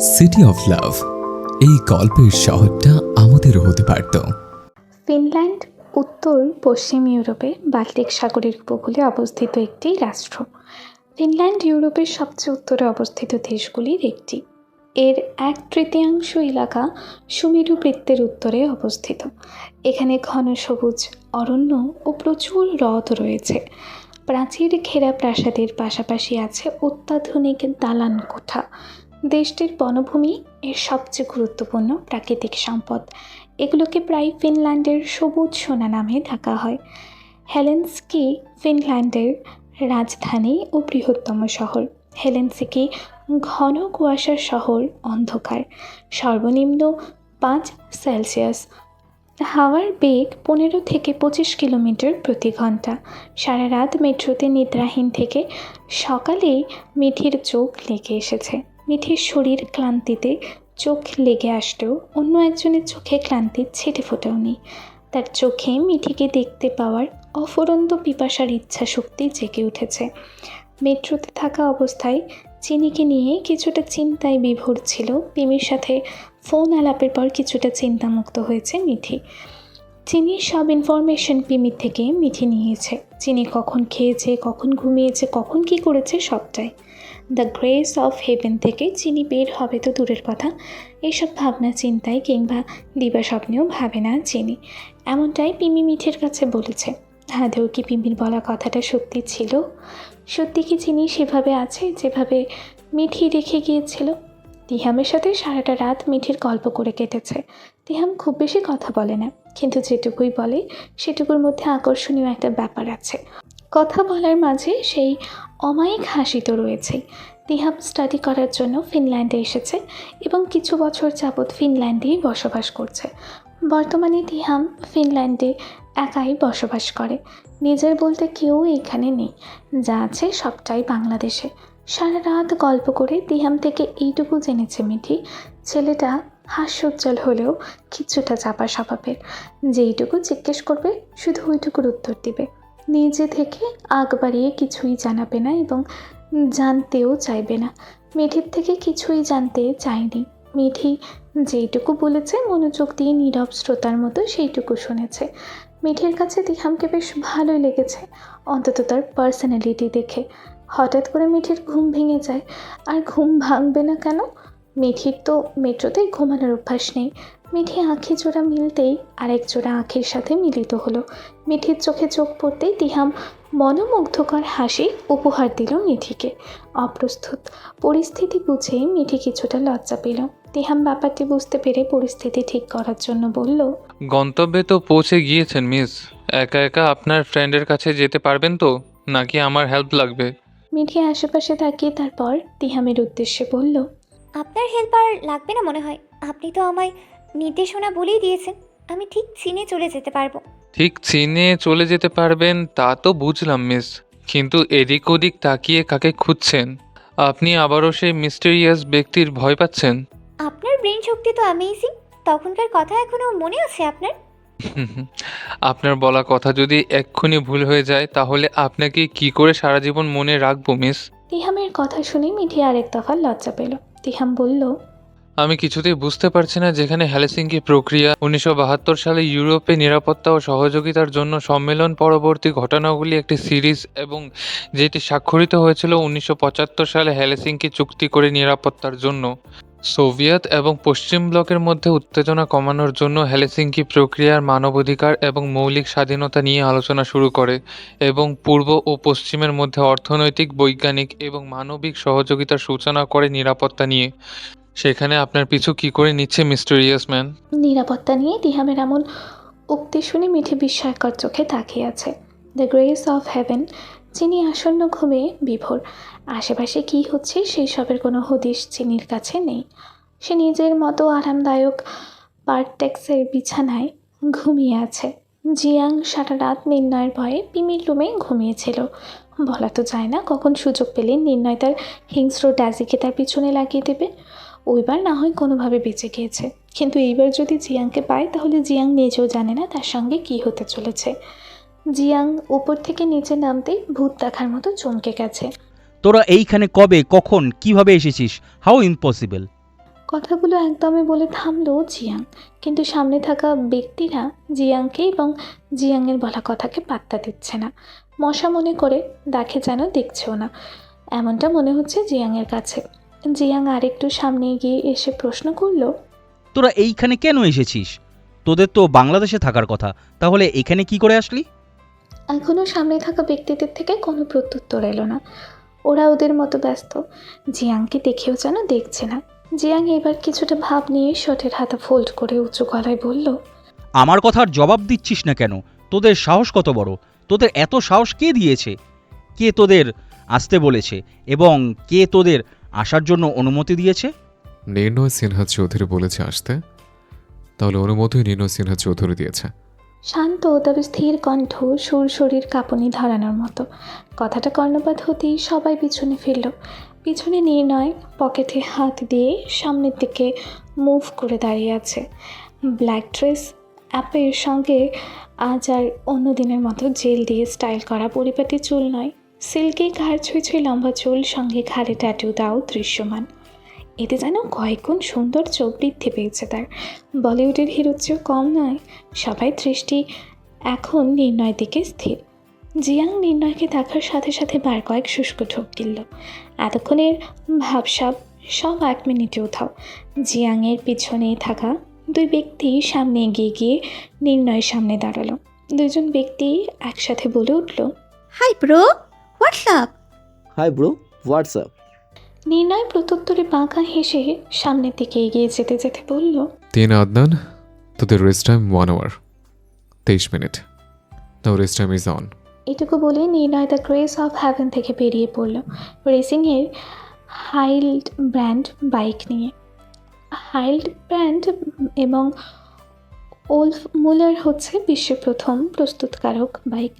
City of love, এই গল্পের শহরটা আমাদেরও হতে পারত। ফিনল্যান্ড উত্তর পশ্চিম ইউরোপে বাল্টিক সাগরের উপকূলে অবস্থিত একটি রাষ্ট্র। ফিনল্যান্ড ইউরোপের সবচেয়ে উত্তরে অবস্থিত দেশগুলির একটি। এর 1/3 এলাকা সুমেরু বৃত্তের উত্তরে অবস্থিত। এখানে ঘন সবুজ অরণ্য ও প্রচুর হ্রদ রয়েছে। প্রাচীর ঘেরা প্রাসাদের পাশাপাশি আছে অত্যাধুনিক দালান কোঠা। দেশটির বনভূমি এর সবচেয়ে গুরুত্বপূর্ণ প্রাকৃতিক সম্পদ। এগুলোকে প্রায় ফিনল্যান্ডের সবুজ সোনা নামে ডাকা হয়। হেলেনস্কি ফিনল্যান্ডের রাজধানী ও বৃহত্তম শহর। হেলেনস্কি ঘন কুয়াশার শহর, অন্ধকার, সর্বনিম্ন 5°C। হাওয়ার বেগ 15 থেকে 25 কিলোমিটার প্রতি ঘন্টা। সারা রাত মেট্রোতে নিদ্রাহীন থেকে সকালে মিঠির চোখ লেগে এসেছে। মিঠির শরীর ক্লান্তিতে চোখ লেগে আসলেও অন্য একজনের চোখে ক্লান্তির ছিটে ফোটাও নেই। তার চোখে মিঠিকে দেখতে পাওয়ার অফুরন্ত পিপাসার ইচ্ছা শক্তি জেগে উঠেছে। মেট্রোতে থাকা অবস্থায় চিনিকে নিয়ে কিছুটা চিন্তায় বিভোর ছিল। পিমির সাথে ফোন আলাপের পর কিছুটা চিন্তামুক্ত হয়েছে মিঠি। চিনির সব ইনফরমেশন পিমির থেকে মিঠি নিয়েছে। চিনি কখন খেয়েছে, কখন ঘুমিয়েছে, কখন কি করেছে, সবটাই। দ্য গ্রেস অফ হেভেন থেকে চিনি বের হবে তো দূরের কথা, এইসব ভাবনা চিন্তায় কিংবা দিবা স্বপ্নেও ভাবে না চিনি। এমনটাই পিমি মিঠির কাছে বলেছে। আদৌ কি পিমির বলা কথাটা সত্যি ছিল? সত্যি কি চিনি সেভাবে আছে যেভাবে মিঠি রেখে গিয়েছিল? তিহামের সাথে সারাটা রাত মিঠির গল্প করে কেটেছে। তিহাম খুব বেশি কথা বলে না, কিন্তু যেটুকুই বলে সেটুকুর মধ্যে আকর্ষণীয় একটা ব্যাপার আছে। কথা বলার মাঝে সেই অমায়িক হাসি তো রয়েছেই। তিহাম স্টাডি করার জন্য ফিনল্যান্ডে এসেছে এবং কিছু বছর যাবৎ ফিনল্যান্ডেই বসবাস করছে। বর্তমানে তিহাম ফিনল্যান্ডে একাই বসবাস করে। নিজের বলতে কেউ এখানে নেই, যা আছে সবটাই বাংলাদেশে। সারা রাত গল্প করে তিহাম থেকে এইটুকু জেনেছে মিঠি, ছেলেটা হাস্যোজ্জ্বল হলেও কিছুটা চাপা স্বভাবের। যেইটুকু জিজ্ঞেস করবে শুধু ওইটুকুর উত্তর দিবে। নিজে থেকে আগ বাড়িয়ে কিছুই জানাবে না এবং জানতেও চাইবে না। মিঠির থেকে কিছুই জানতে চায়নি। মিঠি যেইটুকু বলেছে মনোযোগ দিয়ে নীরব শ্রোতার মতো সেইটুকু শুনেছে। মিঠির কাছে তিহামকে বেশ ভালোই লেগেছে, অন্তত তার পার্সোনালিটি দেখে। হঠাৎ করে মিঠির ঘুম ভেঙে যায়। আর ঘুম ভাঙবে না কেন? মিঠির তো মেট্রোতে ঘুমানোর অভ্যাস নেই। মিঠি আঁখি জোড়া মিলতেই আরেক জোড়া আঁখির সাথে মিলিত হলো। মিঠির চোখে চোখ পড়তেই তিহাম মনোমুগ্ধকর হাসি উপহার দিল মিঠিকে। অপ্রস্তুত পরিস্থিতি বুঝে মিঠি কিছুটা লজ্জা পেল। তিহাম ব্যাপারটি বুঝতে পেরে পরিস্থিতি ঠিক করার জন্য বলল, গন্তব্যে তো পৌঁছে গিয়েছেন মিস। একা একা আপনার ফ্রেন্ডের কাছে যেতে পারবেন তো, নাকি আমার হেল্প লাগবে? মিঠি আশেপাশে তাকিয়ে তারপর তিহামের উদ্দেশ্যে বলল, আপনার হেল্প আর লাগবে না মনে হয়। আপনি তো আমায় নির্দেশনা বলেই দিয়েছেন, আমি ঠিক চিনে চলে যেতে পারবো। ঠিক চিনে চলে যেতে পারবেন তা তো বুঝলাম মিস, কিন্তু এদিক ওদিক তাকিয়ে কাকে খুঁজছেন? আপনি আবারও সেই মিস্টেরিয়াস ব্যক্তির ভয় পাচ্ছেন? আপনার ব্রেন শক্তি তো অ্যামেজিং। তখনকার কথা এখনো মনে আছে আপনার? আপনার বলা কথা যদি এক্ষুনি ভুল হয়ে যায় তাহলে আপনাকে কি করে সারা জীবন মনে রাখবো মিস? তিহামের কথা শুনে মিঠি আরেক দফা লজ্জা পেল। তিহাম বলল, আমি কিছুতেই বুঝতে পারছি না, যেখানে হেলসিঙ্কি প্রক্রিয়া 1972 সালে ইউরোপে নিরাপত্তা ও সহযোগিতার জন্য সম্মেলন পরবর্তী ঘটনাগুলি একটি সিরিজ এবং যেটি স্বাক্ষরিত হয়েছিল 1975 সালে হেলসিঙ্কি চুক্তি করে নিরাপত্তার জন্য। সোভিয়েত এবং পশ্চিম ব্লকের মধ্যে উত্তেজনা কমানোর জন্য হেলসিঙ্কি প্রক্রিয়ার মানবাধিকার এবং মৌলিক স্বাধীনতা নিয়ে আলোচনা শুরু করে এবং পূর্ব ও পশ্চিমের মধ্যে অর্থনৈতিক, বৈজ্ঞানিক এবং মানবিক সহযোগিতার সূচনা করে নিরাপত্তা নিয়ে। সেখানে আপনার পিছু কি করে নিচ্ছে মিস্টেরিয়াস ম্যান? নিরাপত্তা নিয়ে তিহামের এমন উক্তি শুনে মিঠি বিস্ময়কর চোখে তাকিয়ে আছে। দ্য গ্রেস অফ হেভেন চিনি আসন্ন ঘুমে বিভোর। আশেপাশে কী হচ্ছে সেই সবের কোনো হদিশ চিনির কাছে নেই। সে নিজের মতো আরামদায়ক পারটেক্সের বিছানায় ঘুমিয়ে আছে। জিয়াং সারা রাত নির্ণয়ের ভয়ে পিমির রুমে ঘুমিয়েছিল। বলা তো যায় না কখন সুযোগ পেলে নির্ণয় তার হিংস্র ড্যাজিকে তার পিছনে লাগিয়ে দেবে। ওইবার না হয় কোনোভাবে বেঁচে গিয়েছে, কিন্তু এইবার যদি জিয়াংকে পায় তাহলে জিয়াং নিজেও জানে না তার সঙ্গে কী হতে চলেছে। জিয়াং উপর থেকে নিচে নামতেই ভূত দেখার মতো চমকে গেছে। তোরা এইখানে কবে, কখন, কিভাবে এসেছিস? How impossible! কথাগুলো একদমই বলে থামলো জিয়াং, কিন্তু সামনে থাকা ব্যক্তিরা জিয়াংকে এবং জিয়াংয়ের বলা কথাকে পাত্তা দিচ্ছে না। মশা মনে করে দেখে যেন দেখছেও না, এমনটা মনে হচ্ছে জিয়াংয়ের কাছে। জিয়াং আরেকটু সামনে এগিয়ে এসে প্রশ্ন করলো, তোরা এইখানে কেন এসেছিস? তোদের তো বাংলাদেশে থাকার কথা, তাহলে এখানে কি করে আসলি? এখনও সামনে থাকা ব্যক্তিদের থেকে কোনো প্রত্যুত্তর এলো না। ওরা ওদের মতো ব্যস্ত, জিয়াংকে দেখেও যেন দেখছে না। জিয়াং এবার কিছুটা ভাব নিয়ে শার্টের হাতা ফোল্ড করে উঁচু গলায় বলল, আমার কথার জবাব দিচ্ছিস না কেন? তোদের সাহস কত বড়? তোদের এত সাহস কে দিয়েছে? কে তোদের আসতে বলেছে এবং কে তোদের আসার জন্য অনুমতি দিয়েছে? নির্ণয় সিনহা চৌধুরী বলেছে আসতে, তাহলে অনুমতি নির্ণয় সিনহা চৌধুরী দিয়েছে। শান্ত তবে স্থির কণ্ঠ, সুর শরীর কাঁপুনি ধরানোর মতো। কথাটা কর্ণপাত হতেই সবাই পিছনে ফিরল। পিছনে নির্ণয় পকেটে হাত দিয়ে সামনের দিকে মুভ করে দাঁড়িয়ে আছে। ব্ল্যাক ড্রেস অ্যাপের সঙ্গে আজ আর অন্য দিনের মতো জেল দিয়ে স্টাইল করা পরিপাটি চুল নয়, সিল্কি ঘাড় ছুঁই ছুঁই লম্বা চুল, সঙ্গে ঘাড়ে ট্যাটু দাও দৃশ্যমান। এতে যেন কয়েকগুণ সৌন্দর্য বৃদ্ধি পেয়েছে তার। বলিউডের হিরোর চেয়েও কম নয়। সবাই দৃষ্টি এখন নির্ণয়ের দিকে স্থির। জিয়াং নির্ণয়কে দেখার সাথে সাথে বার কয়েক শুষ্ক ঢোক গিলল। এতক্ষণের ভাবসাব সব 1 মিনিটে উধাও। জিয়াংয়ের পিছনে থাকা দুই ব্যক্তি সামনে এগিয়ে গিয়ে নির্ণয়ের সামনে দাঁড়ালো। দুজন ব্যক্তি একসাথে বলে উঠল, hi bro, WhatsApp? Hi bro, WhatsApp? নির্ণয় প্রত্যুত্তরে বাঁকা হেসে সামনের দিকে এগিয়ে যেতে যেতে বলল, 3 আদনান, তোদের rest time 1 hour 23 minute. Now rest time is on. এটুকু বলে নির্ণয় দ্য গ্রেস অফ হ্যাভেন থেকে বেরিয়ে পড়ল রেসিংয়ের হাইল্ড ব্র্যান্ড বাইক নিয়ে। হাইল্ড ব্র্যান্ড এবং ওলফ মুলার হচ্ছে বিশ্বের প্রথম প্রস্তুতকারক বাইক।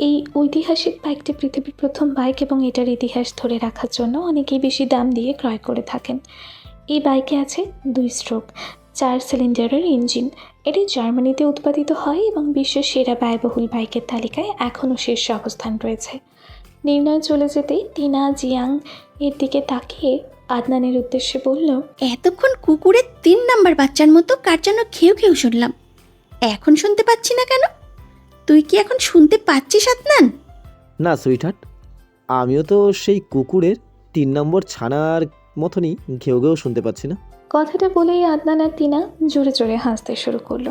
এই ঐতিহাসিক বাইকটি পৃথিবীর প্রথম বাইক এবং এটার ইতিহাস ধরে রাখার জন্য অনেকেই বেশি দাম দিয়ে ক্রয় করে থাকেন। এই বাইকে আছে 2 স্ট্রোক 4 সিলিন্ডারের ইঞ্জিন। এটি জার্মানিতে উৎপাদিত হয় এবং বিশ্বের সেরা ব্যয়বহুল বাইকের তালিকায় এখনও শীর্ষ অবস্থান রয়েছে। নির্ণয় চলে যেতেই টিনা জিয়াং এর দিকে তাকিয়ে আদনানের উদ্দেশ্যে বলল, এতক্ষণ কুকুরের 3 নাম্বার বাচ্চার মতো কার যেন খেউ খেউ শুনলাম, এখন শুনতে পাচ্ছি না কেন? তুই কি এখন শুনতে পাচ্ছিস আদনান? না সুইটহার্ট, আমিও তো সেই কুকুরের 3 নম্বর ছানার মতনই ঘেউ ঘেউ শুনতে পাচ্ছি না। কথাটা বলেই আদনান আর টিনা জোরে জোরে হাসতে শুরু করলো।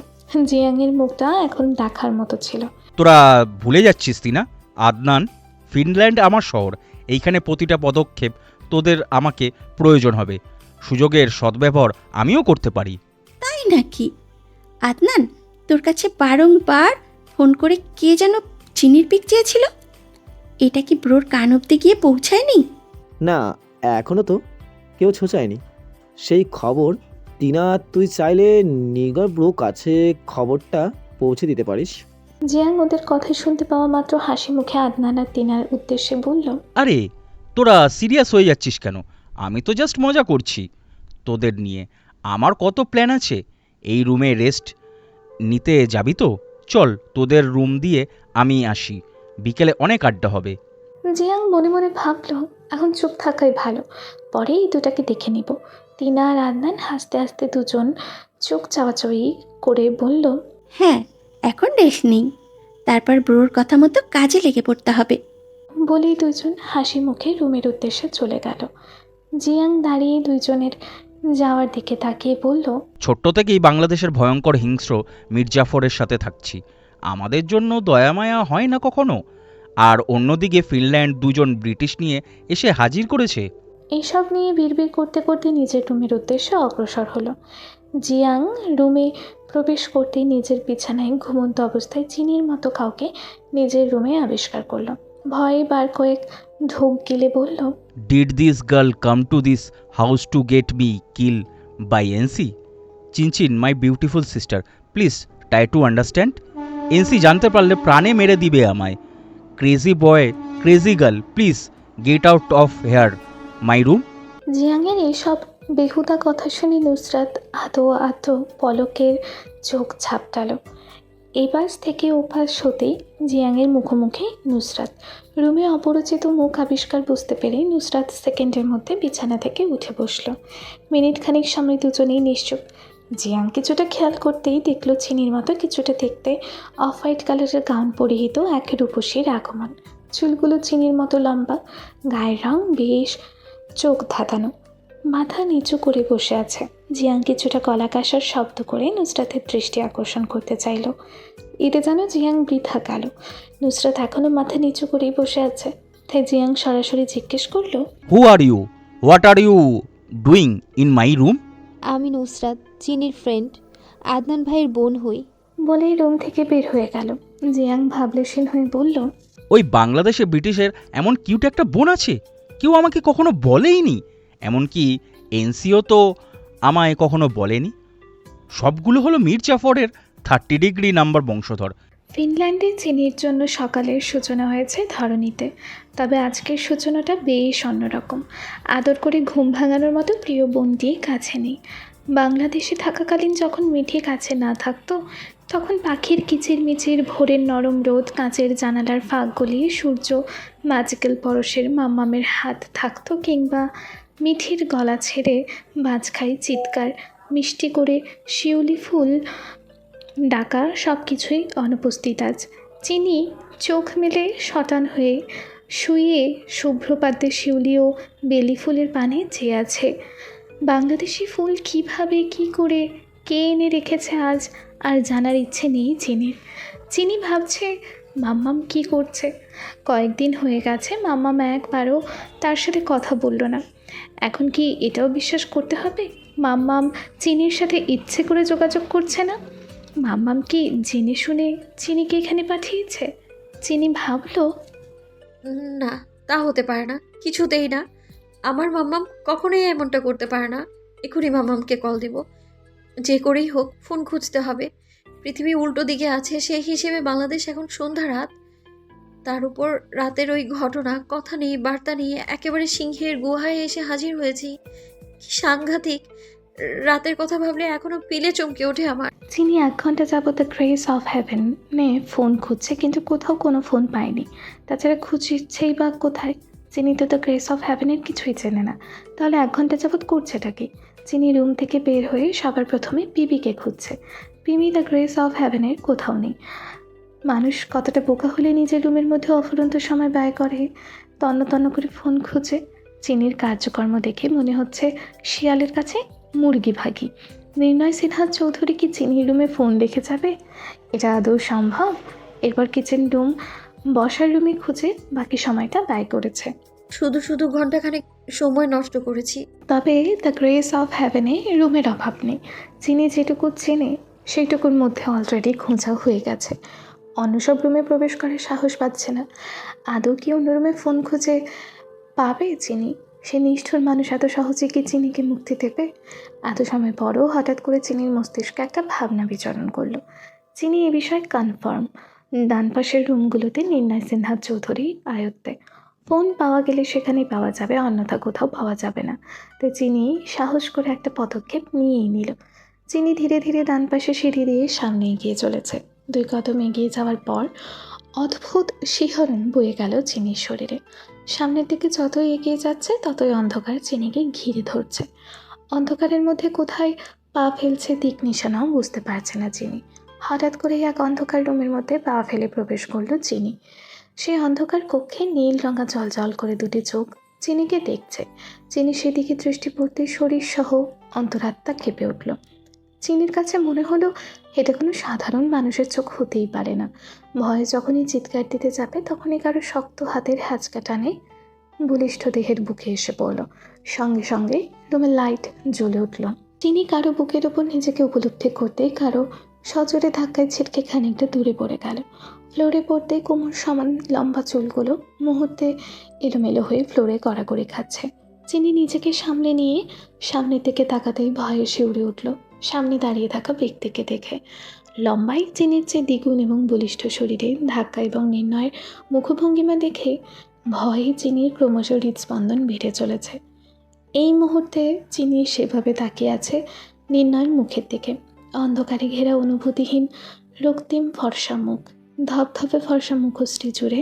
জিয়াংয়ের মুখটা এখন দেখার মতো ছিল। তোরা ভুলে যাচ্ছিস তিনা, আদনান, ফিনল্যান্ড আমার শহর। এইখানে প্রতিটা পদক্ষেপ তোদের আমাকে প্রয়োজন হবে। সুযোগের সদ্ব্যবহার আমিও করতে পারি। তাই নাকি? আদনান, তোর কাছে বারংবার ফোন করে কে যেন চিনির পিক চেয়েছিল, এটা কি ব্রোর কান অব্দি গিয়ে পৌঁছায়নি? না, এখনও তো কেউ ছোঁচায়নি সেই খবর। টিনা, তুই চাইলে নিগর ব্রো কাছে খবরটা পৌঁছে দিতে পারিস। জিয়াং ওদের কথা শুনতে পাওয়া মাত্র হাসি মুখে আদনান আর টিনার উদ্দেশ্যে বলল, আরে তোরা সিরিয়াস হয়ে যাচ্ছিস কেন? আমি তো জাস্ট মজা করছি তোদের নিয়ে। আমার কত প্ল্যান আছে। এই রুমে রেস্ট নিতে যাবি তো? চল তোদের রুম দিয়ে আমি আসি, বিকেলে অনেক আড্ডা হবে। জিয়াং মনে মনে ভাবল এখন চুপ থাকাই ভালো, পরে এই দুটাকে দেখে নিব। টিনা আর আদনান হাসতে হাসতে দুজন চোখ চাওয়াচাওয়ি করে বলল, হ্যাঁ, এখন রেস্ট নেই, তারপর ব্রোর কথা মতো কাজে লেগে পড়তে হবে। বলেই দুজন হাসি মুখে রুমের উদ্দেশ্যে চলে গেল। জিয়াং দাঁড়িয়ে দুইজনের যাওয়ার দিকে তাকিয়ে বলল, ছোট্ট থেকেই বাংলাদেশের ভয়ঙ্কর হিংস্র মির্জাফরের সাথে থাকছি, আমাদের জন্য দয়ামায়া হয় না কখনো। আর অন্যদিকে ফিনল্যান্ড 2 জন ব্রিটিশ নিয়ে এসে হাজির করেছে। এইসব নিয়ে বিড়বিড় করতে করতে নিজের রুমের উদ্দেশ্যে অগ্রসর হলো। জিয়াং রুমে প্রবেশ করতেই নিজের বিছানায় ঘুমন্ত অবস্থায় চিনির মতো কাউকে নিজের রুমে আবিষ্কার করলো। ভয়ে বার কয়েক ঢোক গিলে বলল, did this girl come to this house to get me kill by Ansi? Chinchin, my beautiful sister, please try to understand. Ansi জানতে পারলে প্রাণে মেরে দিবে আমায়। Crazy boy, crazy girl, please get out of here my room. জিয়াংয়ের এইসব বেহুদা কথা শুনে নুসরাত আদো আদো পলকের চোখ ঝাপটালো। এই পাশ থেকে ওপাশ হতেই জিয়াংয়ের মুখোমুখি নুসরাত। রুমে অপরিচিত মুখ আবিষ্কার বুঝতে পেরে নুসরাত সেকেন্ডের মধ্যে বিছানা থেকে উঠে বসল। মিনিট খানিক সময় দুজনেই নিশ্চুপ। জিয়াং কিছুটা খেয়াল করতেই দেখল চিনির মতো কিছুটা দেখতে অফ হোয়াইট কালারের গাউন পরিহিত এক রূপসীর আগমন। চুলগুলো চিনির মতো লম্বা, গায়ের রং বেশ চোখ ধাঁধানো, মাথা নিচু করে বসে আছে। জিয়াং কিছুটা গলা কাশার শব্দ করে নুসরাতের দৃষ্টি আকর্ষণ করতে চাইল। এতে যেন জিয়াং বৃথা গেল। নুসরাত এখনও মাথা নিচু করেই বসে আছে, তাই জিয়াং সরাসরি জিজ্ঞেস করলো, who are you? What are you doing in my room? আমি নুসরাত, চিনির ফ্রেন্ড, আদনান ভাইয়ের বোন হই। বলেই রুম থেকে বের হয়ে গেল। জিয়াং ভাবলেশীন হয়ে বলল, ওই বাংলাদেশে ব্রিটিশের এমন কিউট একটা বোন আছে? কেউ আমাকে কখনো বলেইনি, এমনকি এনসিও তো আমায় কখনো বলেনি। সবগুলো হলো মীর জাফরের 30 ডিগ্রি নাম্বার বংশধর। ফিনল্যান্ডে চিনির জন্য সকালের সূচনা হয়েছে ধরণীতে, তবে আজকের সূচনাটা বেশ অন্যরকম। আদর করে ঘুম ভাঙানোর মতো প্রিয় বোনটি কাছে নেই। বাংলাদেশে থাকাকালীন যখন মিঠি কাছে না থাকতো, তখন পাখির কিচিরমিচির, ভোরের নরম রোদ, কাঁচের জানালার ফাঁক গলিয়ে সূর্য, ম্যাজিক্যাল পরশের মাম্মামের হাত থাকতো, কিংবা মিঠির গলা ছেড়ে বাজখাই চিৎকার, মিষ্টি করে শিউলি ফুল ডাকা, সব কিছুই অনুপস্থিত আজ। চিনি চোখ মেলে শটান হয়ে শুয়ে শুভ্রপাদ্যে শিউলি ও বেলি ফুলের পানে চেয়ে আছে। বাংলাদেশি ফুল কিভাবে, কি করে, কে এনে রেখেছে আজ আর জানার ইচ্ছে নেই চিনির। চিনি ভাবছে মাম্মাম কি করছে। কয়েকদিন হয়ে গেছে মাম্মাম একবারও তার সাথে কথা বলল না। এখন কি এটাও বিশ্বাস করতে হবে মাম্মাম চিনির সাথে ইচ্ছে করে যোগাযোগ করছে না? মাম্মাম কি জেনে শুনে চিনিকে এখানে পাঠিয়েছে? চিনি ভাবলো, না, তা হতে পারে না, কিছুতেই না। আমার মাম্মাম কখনোই এমনটা করতে পারে না। এখনই মাম্মামকে কল দিব, যে করেই হোক ফোন খুঁজতে হবে। পৃথিবী উল্টো দিকে আছে, সেই হিসেবে বাংলাদেশ এখন সন্ধ্যা রাত। তার উপর রাতের ওই ঘটনা, কথা নেই বার্তা নিয়ে একেবারে সিংহের গুহায় এসে হাজির হয়েছি। কি সাংঘাতিক! রাতের কথা ভাবলে এখনো পিলে চমকে ওঠে আমার। চিনি 1 ঘন্টা যাবত দ্য গ্রেস অফ হেভেনে ফোন খুঁজছে, কিন্তু কোথাও কোনো ফোন পায়নি। তাছাড়া খুঁজছেই বা কোথায়? চিনি তো দ্য গ্রেস অফ হেভেনের কিছুই চেনে না, তাহলে 1 ঘন্টা যাবত করছেটা কি? চিনি রুম থেকে বের হয়ে সবার প্রথমে পিবিকে খুঁজছে। পিবি দ্য গ্রেস অফ হেভেনের কোথাও নেই। মানুষ কতটা বোকা হলে নিজের রুমের মধ্যে অফুরন্ত সময় ব্যয় করে, তন্ন তন্ন করে ফোন খুঁজে। চিনির কার্যকর্ম দেখে মনে হচ্ছে শিয়ালের কাছে মুরগি ভাগি। নির্ণয় সিনহা চৌধুরী কি চিনির রুমে ফোন রেখে যাবে? এটা আদৌ সম্ভব? এরপর কিচেন রুম, বসার রুমে খুঁজে বাকি সময়টা ব্যয় করেছে। শুধু শুধু ঘন্টাখানেক সময় নষ্ট করেছি। তবে দ্য গ্রেস অফ হেভেনে রুমের অভাব নেই। চিনি যেটুকু চেনে সেইটুকুর মধ্যে অলরেডি খোঁজা হয়ে গেছে। অন্য সব রুমে প্রবেশ করার সাহস পাচ্ছে না। আদৌ কি অন্য রুমে ফোন খুঁজে পাবে চিনি? সে নিষ্ঠুর মানুষ এত সহজে কি চিনিকে মুক্তি দেবে? এত সময় পরও হঠাৎ করে চিনির মস্তিষ্কে একটা ভাবনা বিচরণ করলো। চিনি এ বিষয়ে কনফার্ম, ডান পাশের রুমগুলোতে নির্ণয় সিনহা চৌধুরী আয়ত্তে। ফোন পাওয়া গেলে সেখানেই পাওয়া যাবে, অন্যথা কোথাও পাওয়া যাবে না। তাই চিনি সাহস করে একটা পদক্ষেপ নিয়েই নিল। চিনি ধীরে ধীরে ডান পাশে সিঁড়ি দিয়ে সামনে এগিয়ে চলেছে। 2 কদম এগিয়ে যাওয়ার পর অদ্ভুত শিহরণ বয়ে গেল চিনির শরীরে। সামনের দিকে যতই এগিয়ে যাচ্ছে ততই অন্ধকার চিনিকে ঘিরে ধরছে। অন্ধকারের মধ্যে কোথায় পা ফেলছে দিক নিশানাও বুঝতে পারছে না চিনি। হঠাৎ করে এক অন্ধকার রুমের মধ্যে পা ফেলে প্রবেশ করলো চিনি। সেই অন্ধকার কক্ষে নীল রঙা জল করে 2টি চোখ চিনিকে দেখছে। চিনি সেদিকে দৃষ্টি পড়তেই শরীর সহ অন্তরাত্মা কেঁপে উঠল। চিনির কাছে মনে হলো এটা কোনো সাধারণ মানুষের চোখ হতেই পারে না। ভয়ে যখনই চিৎকার দিতে যাবে তখনই কারো শক্ত হাতের হ্যাঁচকা টানে বলিষ্ঠ দেহের বুকে এসে পড়ল। সঙ্গে সঙ্গে রুমের লাইট জ্বলে উঠল। চিনি কারো বুকের ওপর নিজেকে উপলব্ধি করতেই কারো সজোরে ধাক্কায় ছিটকে খানিকটা দূরে পড়ে গেল। ফ্লোরে পড়তেই কোমর সমান লম্বা চুলগুলো মুহূর্তে এলোমেলো হয়ে ফ্লোরে গড়াগড়ি খাচ্ছে। চিনি নিজেকে সামলে নিয়ে সামনের দিকে তাকাতেই ভয়ে শিউরে উঠল সামনে দাঁড়িয়ে থাকা ব্যক্তিকে দেখে। লম্বাই চিনির চেয়ে দ্বিগুণ এবং বলিষ্ঠ শরীরে ধাক্কা এবং নির্ণয়ের মুখভঙ্গিমা দেখে ভয়ে চিনির ক্রমশ হৃদস্পন্দন বেড়ে চলেছে। এই মুহূর্তে চিনি সেভাবে তাকিয়ে আছে নির্ণয়ের মুখের দিকে। অন্ধকারে ঘেরা অনুভূতিহীন রক্তিম ফর্সা মুখ, ধপধপে ফর্সা মুখশ্রী জুড়ে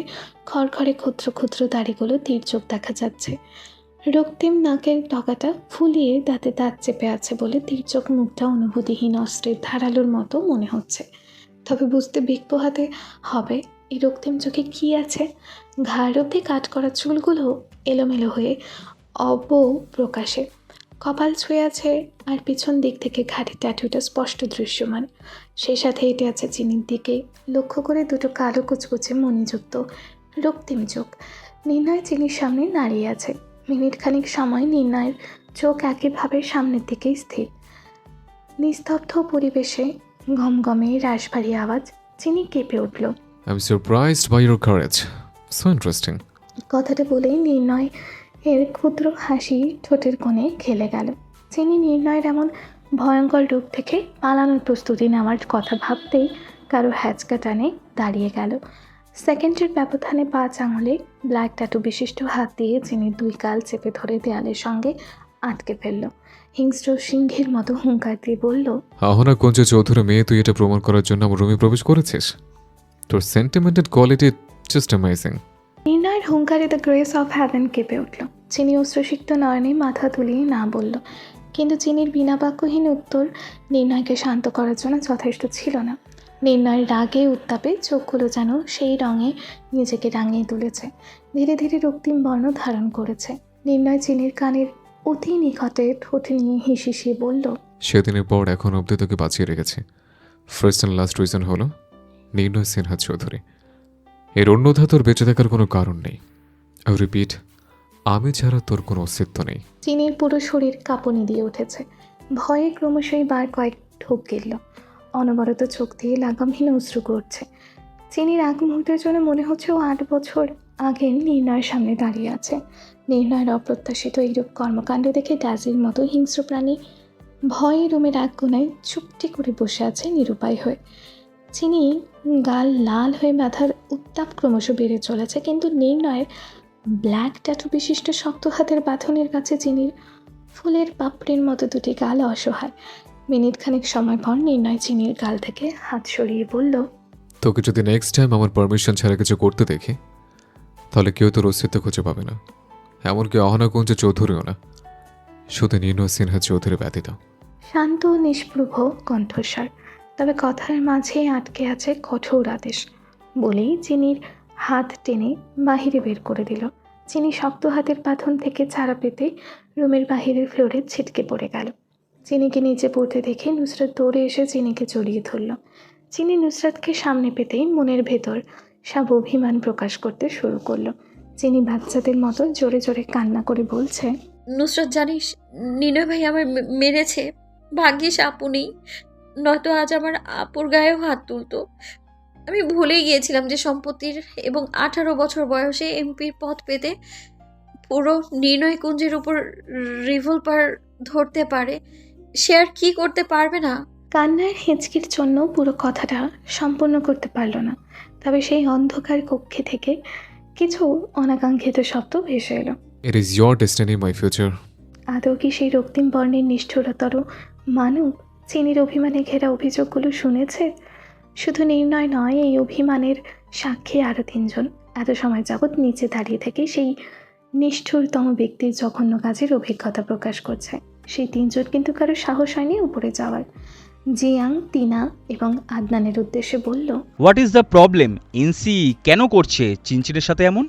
খড়খড়ে ক্ষুদ্র ক্ষুদ্র দাড়িগুলো তীর্যক দেখা যাচ্ছে। রক্তিম নাকের ডগাটা ফুলিয়ে দাঁতে দাঁত চেপে আছে বলে তীর্যক মুখটা অনুভূতিহীন অস্ত্রের ধারালোর মতো মনে হচ্ছে। তবে বুঝতে বেগ পোহাতে হবে এই রক্তিম চোখে কী আছে। ঘাড় অবধি কাট করা চুলগুলো এলোমেলো হয়ে অবপ্রকাশে, কপাল ছুঁয়ে আছে, আর পিছন দিক থেকে ঘাড়ের ট্যাটুটা স্পষ্ট দৃশ্যমান। সেই সাথে হেঁটে আছে চিনির দিকে, লক্ষ্য করে দুটো কালো কুচকুচে মণিযুক্ত রক্তিম চোখ। নির্ণয় চিনির সামনে দাঁড়িয়ে আছে। মিনিট খানিক সময় নির্ণয়ের চোখ একইভাবে সামনের দিকেই স্থির। নিস্তব্ধ পরিবেশে গমগমে রাশভারী আওয়াজ। চিনি কেঁপে উঠল। I'm surprised by your courage. So interesting. কথাটা বলেই নির্ণয় এর ক্ষুদ্র হাসি ঠোঁটের কোণে খেলে গেল। চিনি নির্ণয়ের এমন ভয়ঙ্কর রূপ থেকে পালানোর প্রস্তুতি নেওয়ার কথা ভাবতেই কারো হ্যাচকা টানে দাঁড়িয়ে গেল। সেকেন্ডের ব্যবধানে 5 আঙুলে ব্ল্যাক ট্যাটু বিশিষ্ট হাত দিয়ে চিনির 2 গাল চেপে ধরে দেয়ালের সঙ্গে আটকে ফেলল। হিংস্র সিংহের মতো হুঙ্কার দিয়ে বলল, আহনা কুঞ্জ চৌধুরী মেয়ে, তুই এটা প্রমাণ করার জন্য আমার রুমে প্রবেশ করেছিস? তোর সেন্টিমেন্টেড কোয়ালিটি জাস্ট অ্যামেজিং। নির্ণয়ের হুঙ্কারে দ্য গ্রেস অফ হ্যাভেন কেঁপে উঠল। চিনি অশ্রুসিক্ত নয়নে মাথা তুলিয়ে না বলল, কিন্তু চিনির বিনা বাক্যহীন উত্তর নির্ণয়কে শান্ত করার জন্য যথেষ্ট ছিল না। নির্ণয়ের রাগে উত্তাপে চোখগুলো যেন সেই রঙে নিজেকে রাঙিয়ে তুলেছে, ধীরে ধীরে রক্তিম বর্ণ ধারণ করেছে। নির্ণয় চিনির কানের অতি নিকটে ঠোঁট নিয়ে হিসিয়ে বলল, সেদিনের পর এখন অবধি তোকে বাঁচিয়ে রেখেছি। ফার্স্ট অ্যান্ড লাস্ট রিজন হলো নির্ণয় সিনহা চৌধুরী। এর অন্যথা তোর বেঁচে থাকার কোনো কারণ নেই। আই রিপিট, আমি ছাড়া তোর কোনো অস্তিত্ব নেই। চিনির পুরো শরীর কাঁপুনি দিয়ে উঠেছে। ভয়ে ক্রমশই বার কয়েক ঢোক গেল। অনবরত চোখ দিয়ে লাগামহীন অশ্রু করছে। চিনির এক মুহূর্তের জন্য মনে হচ্ছে ও 8 বছর আগে নির্ণয়ের সামনে দাঁড়িয়ে আছে। নির্ণয়ের অপ্রত্যাশিত এইরূপ কর্মকাণ্ড দেখে ডাজির মতো হিংস্র প্রাণী ভয়ে রুমের এক কোণায় চুপটি করে বসে আছে নিরুপায় হয়ে। চিনি গাল লাল হয়ে ব্যথার উত্তাপ ক্রমশ বেড়ে চলেছে, কিন্তু নির্ণয়ের ব্ল্যাক ট্যাটু বিশিষ্ট শক্ত হাতের বাঁধনের কাছে চিনির ফুলের পাপড়ির মতো 2টি গাল অসহায়। মিনিট খানিক সময় পর নির্ণয় চিনির গাল থেকে হাত সরিয়ে বলল, তোকে যদি নেক্সট টাইম আমার পারমিশন ছাড়া কিছু করতে দেখি, তাহলে কেউ তোর অস্তিত্ব খুঁজে পাবে না, এমনকি অহনা কুঞ্জ চৌধুরীও না, শুধু নির্ণয় সিনহা চৌধুরী ব্যতীত। শান্ত নিষ্প্রভ কণ্ঠস্বর, তবে কথার মাঝে আটকে আছে কঠোর আদেশ। বলেই চিনির হাত টেনে বাহিরে বের করে দিল। চিনি শক্ত হাতের বাঁধন থেকে ছাড়া পেতে রুমের বাহিরের ফ্লোরে ছিটকে পড়ে গেল। চিনিকে নিচে পড়তে দেখে নুসরাত দৌড়ে এসে চিনিকে জড়িয়ে ধরল। চিনি নুসরাতকে সামনে পেতেই মনের ভেতর সব অভিমান প্রকাশ করতে শুরু করলো। চিনি বাচ্চাদের মতো জোরে জোরে কান্না করে বলছে, নুসরাত জানিস, নিলয় ভাই আমার মেরেছে। ভাগ্যিস আপু নেই, নয়তো আজ আমার আপুর গায়েও হাত তুলতো। আমি ভুলেই গিয়েছিলাম যে সম্পত্তির এবং 18 বছর বয়সে এমপির পদ পেতে পুরো নির্ণয় কুঞ্জের উপর রিভলভার ধরতে পারে, সে আর কি করতে পারবে না। কান্নার হেঁচকির জন্য পুরো কথাটা সম্পূর্ণ করতে পারল না। তবে সেই অন্ধকার কক্ষে থেকে কিছু অনাকাঙ্ক্ষিত শব্দ ভেসে এলো। It is your destiny my future. আদৌ কি সেই রক্তিম বর্ণের নিষ্ঠুরতর মানব চিনির অভিমানে ঘেরা অভিযোগগুলো শুনেছে? শুধু নির্ণয় নয়, এই অভিমানের সাক্ষী আরও 3 জন এত সময় যাবৎ নিচে দাঁড়িয়ে থেকে সেই নিষ্ঠুরতম ব্যক্তির জঘন্য কাজের অভিজ্ঞতা প্রকাশ করছে। সেই 3 জন কিন্তু কারো সাহস হয়নি উপরে যাওয়ার। জিয়াং, তিনা এবং আদনানের উদ্দেশ্যে বলল, হোয়াট ইজ দ্য প্রবলেম? ইনসি কেন করছে চিনচিনের সাথে এমন?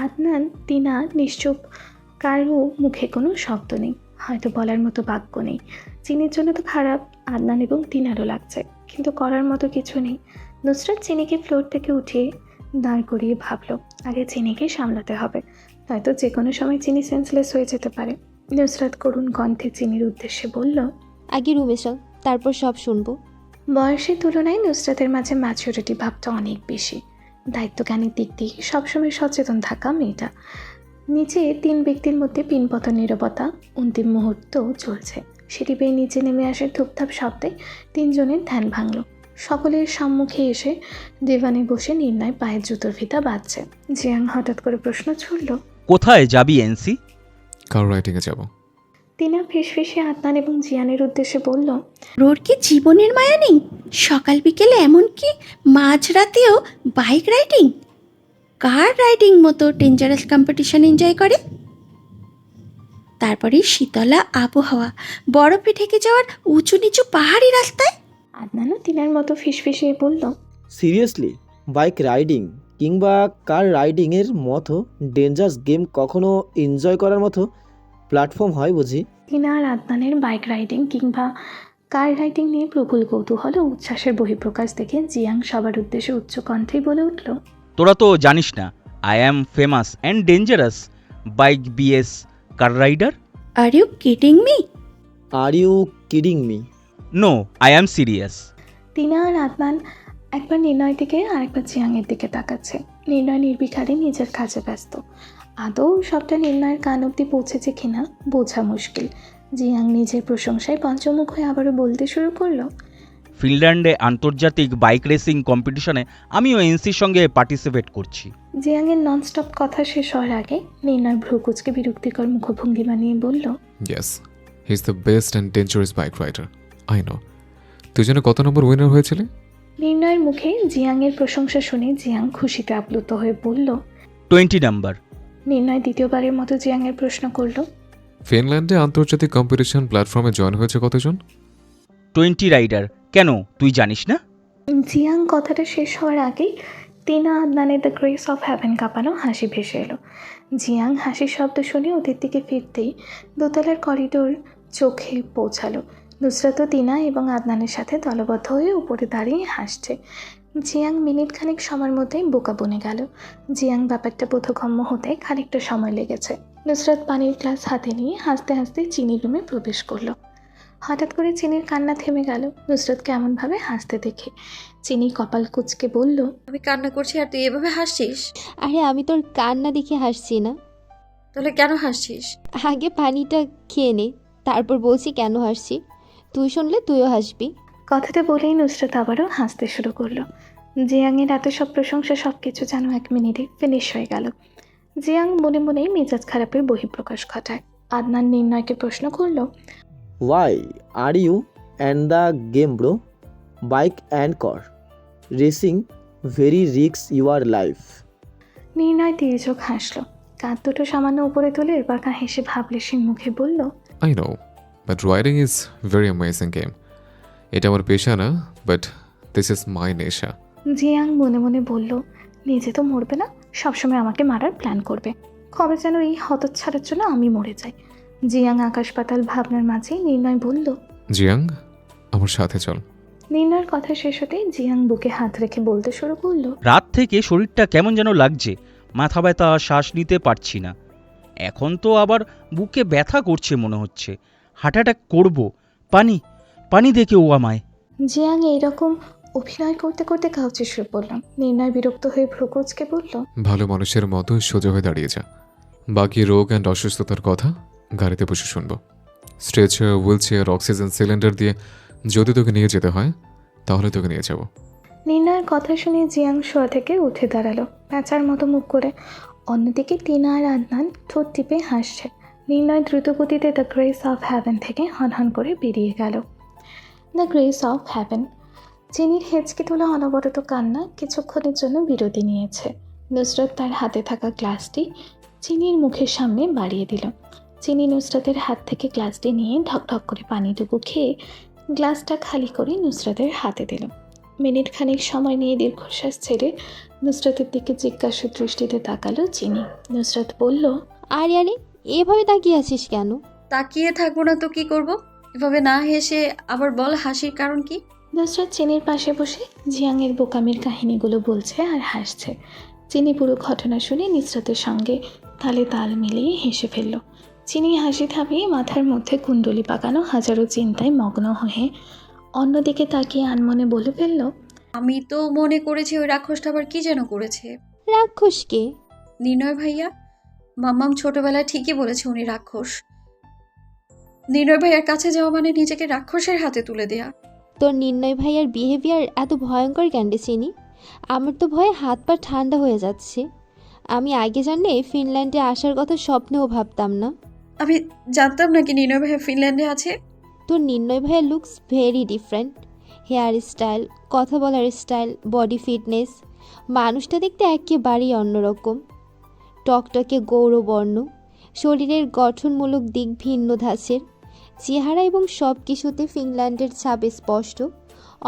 আদনান, তিনা নিশ্চুপ, কারো মুখে কোনো শব্দ নেই, হয়তো বলার মতো বাক্য নেই। চিনির জন্য তো খারাপ আদনান এবং তিনারও লাগছে, কিন্তু করার মতো কিছু নেই। নুসরাত চিনিকে ফ্লোর থেকে উঠিয়ে দাঁড় করিয়ে ভাবলো, আগে চিনিকে সামলাতে হবে, নয়তো যে কোনো সময় চিনি সেন্সলেস হয়ে যেতে পারে। নুসরাত করুণ কণ্ঠে চিনির উদ্দেশ্যে বলল, আগে রুমে চল, তারপর সব শুনবো। বয়সের তুলনায় নুসরাতের মাঝে ম্যাচুরিটি ভাবটা অনেক বেশি। দায়িত্বজ্ঞানের দিক দিয়ে সবসময় সচেতন থাকা মেয়েটা। নিচে 3 ব্যক্তির মধ্যে পিনপতন নীরবতা, অন্তিম মুহূর্ত চলছে। সিঁড়ি বেয়ে নিচে নেমে আসে ধূপধাপ শব্দে 3 জনের ধ্যান ভাঙল। সকলের সম্মুখে এসে দিভানে বসে নির্ণয় পায়ের জুতোর ফিতা বাঁধছে। জিয়াং হঠাৎ করে প্রশ্ন ছুড়ল, কোথায় যাবি এনসি? কার রাইটিংয়ে যাব? টিনা ফিসফিসে আদনান এবং জিয়ানের উদ্দেশ্যে বলল, ব্রোর কি জীবনের মায়া নেই? সকাল বিকেলে এমনকি মাঝরাতেও বাইক রাইডিং, কার রাইডিং মতো ডেঞ্জারাস কম্পিটিশন এনজয় করে। তারপরে শীতলা আবহাওয়া, বরফে ঢেকে যাওয়ার উঁচু নিচু পাহাড়ি রাস্তায়। আদনানও টিনার মতো ফিসফিসিয়ে বলল, সিরিয়াসলি, বাইক রাইডিং কিংবা কার রাইডিংয়ের মতো ডেঞ্জারাস গেম কখনো এনজয় করার মতো প্ল্যাটফর্ম হয় বুঝি? টিনা আর আদনানের বাইক রাইডিং কিংবা কার রাইডিং নিয়ে প্রবল কৌতূহল ও উচ্ছ্বাসের বহিঃপ্রকাশ দেখে জিয়াং সবার উদ্দেশ্যে উচ্চ কণ্ঠেই বলে উঠল, তোরা তো জানিস না, I am famous and dangerous bike BS car rider. Are you kidding me? Are you kidding me? No, I am serious. Tina আর আদনান একবার নির্ণয়ের দিকে আর একবার জিয়াংয়ের দিকে তাকাচ্ছে। নির্ণয় নির্বিকারে নিজের কাজে ব্যস্ত। আদৌ সবটা নির্ণয়ের কান অব্দি পৌঁছেছে কিনা বোঝা মুশকিল। জিয়াং নিজের প্রশংসায় পঞ্চমুখ হয়ে আবারও বলতে শুরু করলো, ফিনল্যান্ডে আন্তর্জাতিক বাইক রেসিং কম্পিটিশনে আমিও এনসির সঙ্গে পার্টিসিপেট করছি। জিয়াংয়ের ননস্টপ কথা শেষ হওয়ার আগে নির্ণয় ভ্রুকুচকে বিরক্তিকর মুখভঙ্গি বানিয়ে বলল, yes, he is the best and dangerous bike rider, I know. তুই যেন কত নম্বর উইনার হয়েছিলি? নির্ণয়ের মুখে জিয়াংয়ের প্রশংসা শুনে জিয়াং খুশিতে আপ্লুত হয়ে বলল। 20 নাম্বার। নির্ণয় দ্বিতীয়বারের মতো জিয়াংয়ের প্রশ্ন করল, ফিনল্যান্ডে আন্তর্জাতিক কম্পিটিশন প্ল্যাটফর্মে জয়েন হয়েছে কতজন? 20 রাইডার। কেন, তুই জানিস না? জিয়াং কথাটা শেষ হওয়ার আগেই টিনা আদনানের দ্য গ্রেস অফ হ্যাভেন কাঁপানো হাসি ভেসে এলো। জিয়াং হাসির শব্দ শুনে ওদের দিকে ফিরতেই দোতলার করিডোর চোখে পৌঁছালো। নুসরাতও টিনা এবং আদনানের সাথে দলবদ্ধ হয়ে উপরে দাঁড়িয়ে হাসছে। জিয়াং মিনিট খানিক সময়ের মধ্যেই বোকা বনে গেল। জিয়াং ব্যাপারটা বোধগম্য হতে খানিকটা সময় লেগেছে। নুসরাত পানির গ্লাস হাতে নিয়ে হাসতে হাসতে চিনির রুমে প্রবেশ করলো। হঠাৎ করে চিনির কান্না থেমে গেল নুসরাতকে এমনভাবে হাসতে দেখে। চিনি কপাল কুঁচকে বলল, আমি কান্না করছি আর তুই এভাবে হাসছিস? আরে আমি তোর কান্না দেখে হাসছি না, তাহলে কেন হাসছিস? আগে পানিটা খেয়ে নে, তারপর বলছি কেন হাসছি। তুই শুনলে তুইও হাসবি। কথাটা বলেই নুসরাত আবারও হাসতে শুরু করলো। জিয়াংয়ের এত সব প্রশংসা সব কিছু যেন 1 মিনিটে ফিনিশ হয়ে গেল। জিয়াং মনে মনেই মেজাজ খারাপের বহিঃপ্রকাশ ঘটায়। আদনান নির্ণয়কে প্রশ্ন করলো, why are you and the game bro? Bike and car racing very রিক্স ইউর লাইফ। নির্ণয় তির্যক হাসলো। কাঁধ দুটো সামান্য উপরে তুলে বাঁকা হেসে ভাবলেশীন মুখে বলল, I know, but riding is very amazing game. এটা আমার পেশা না, বাট দিস ইজ মাই নেশা। জিয়াং মনে মনে বলল, নিজে তো মরবে না, সবসময় আমাকে মারার প্ল্যান করবে। কবে যেন এই হতচ্ছাড়ার জন্য আমি মরে যাই। জিয়াং আকাশ পাতাল ভাবনার মাঝে নির্ণয় বলল, জিয়াং, আমার সাথে চল। নির্ণয়ের কথা শেষ হতেই জিয়াং বুকে হাত রেখে বলতে শুরু করলো, রাত থেকে শরীরটা কেমন যেন লাগছে, মাথা ব্যথা, শ্বাস নিতে পারছি না। এখন তো আবার বুকে ব্যথা করছে মনে হচ্ছে, হার্ট অ্যাটাক করব। পানি পানি দেখে ও আমায়। জিয়াং এইরকম অভিনয় করতে করতে কাউচে শুয়ে পড়ল। নির্ণয় বিরক্ত হয়ে ভ্রুকুচকে বলল, ভালো মানুষের মতো সোজা হয়ে দাঁড়িয়ে যা। বাকি রোগ অ্যান্ড অসুস্থতার কথা গাড়িতে বসে শুনবো। Stretcher, wheel chair, oxygen cylinder দিয়ে যদি তোকে নিয়ে যেতে হয় তাহলে তোকে নিয়ে যাব। নির্ণয়ের কথা শুনে জিয়াং শোয়া থেকে উঠে দাঁড়ালো প্যাঁচার মতো মুখ করে। অন্যদিকে টিনা আর আদনান ঠোঁট টিপে হাসছে। নির্ণয় দ্রুতগতিতে দ্য গ্রেস অফ হ্যাভেন থেকে হনহন করে বেরিয়ে গেল। The grace of heaven. চিনির হেঁচকে তোলা অনবরত কান্না কিছুক্ষণের জন্য বিরতি নিয়েছে। নুসরাত তার হাতে থাকা গ্লাসটি চিনির মুখের সামনে বাড়িয়ে দিল। চিনি নুসরাতের হাত থেকে গ্লাসটি নিয়ে ঢকঢক করে পানিটুকু খেয়ে গ্লাসটা খালি করে নুসরাতের হাতে দিল। মিনিট খানিক সময় নিয়ে দীর্ঘশ্বাস ছেড়ে নুসরাতের দিকে জিজ্ঞাসা দৃষ্টিতে তাকালো চিনি। নুসরাত বলল, আরে আরে, এভাবে তাকিয়ে আছিস কেন? তাকিয়ে থাকবো না তো কি করব? এভাবে না হেসে আবার বল হাসির কারণ কি? নুসরাত চিনির পাশে বসে জিয়াংয়ের বোকামির কাহিনীগুলো বলছে আর হাসছে। চিনি পুরো ঘটনা শুনে নুসরাতের সঙ্গে তালে তাল মিলিয়ে হেসে ফেলল। চিনি হাসি থামিয়ে মাথার মধ্যে কুণ্ডলি পাকানো হাজারো চিন্তায় মগ্ন হয়ে অন্যদিকে তাকিয়ে আনমনে বলে ফেলল, আমি তো মনে করেছি ওই রাক্ষসটা আবার কি যেন করেছে। রাক্ষসকে? নির্ণয় ভাইয়া। মাম্মাম ছোটবেলায় ঠিকই বলেছে উনি রাক্ষস। নির্ণয় ভাইয়ার কাছে যাওয়া মানে নিজেকে রাক্ষসের হাতে তুলে দেয়া। তোর নির্ণয় ভাইয়ার বিহেভিয়ার এত ভয়ঙ্কর কেন চিনি? আমার তো ভয়ে হাত পা ঠান্ডা হয়ে যাচ্ছে। আমি আগে জানলে ফিনল্যান্ডে আসার কথা স্বপ্নেও ভাবতাম না। আমি জানতাম না কি নির্ণয় ভাইয়া ফিনল্যান্ডে আছে। তোর নির্ণয় ভাইয়ের looks very different. Hair style, কথা বলার স্টাইল, বডি ফিটনেস, মানুষটা দেখতে একেবারেই অন্যরকম। টকটকে গৌরবর্ণ, শরীরের গঠনমূলক দিক ভিন্ন ধাঁচের, চেহারা এবং সব কিছুতে ফিনল্যান্ডের ছাপ স্পষ্ট।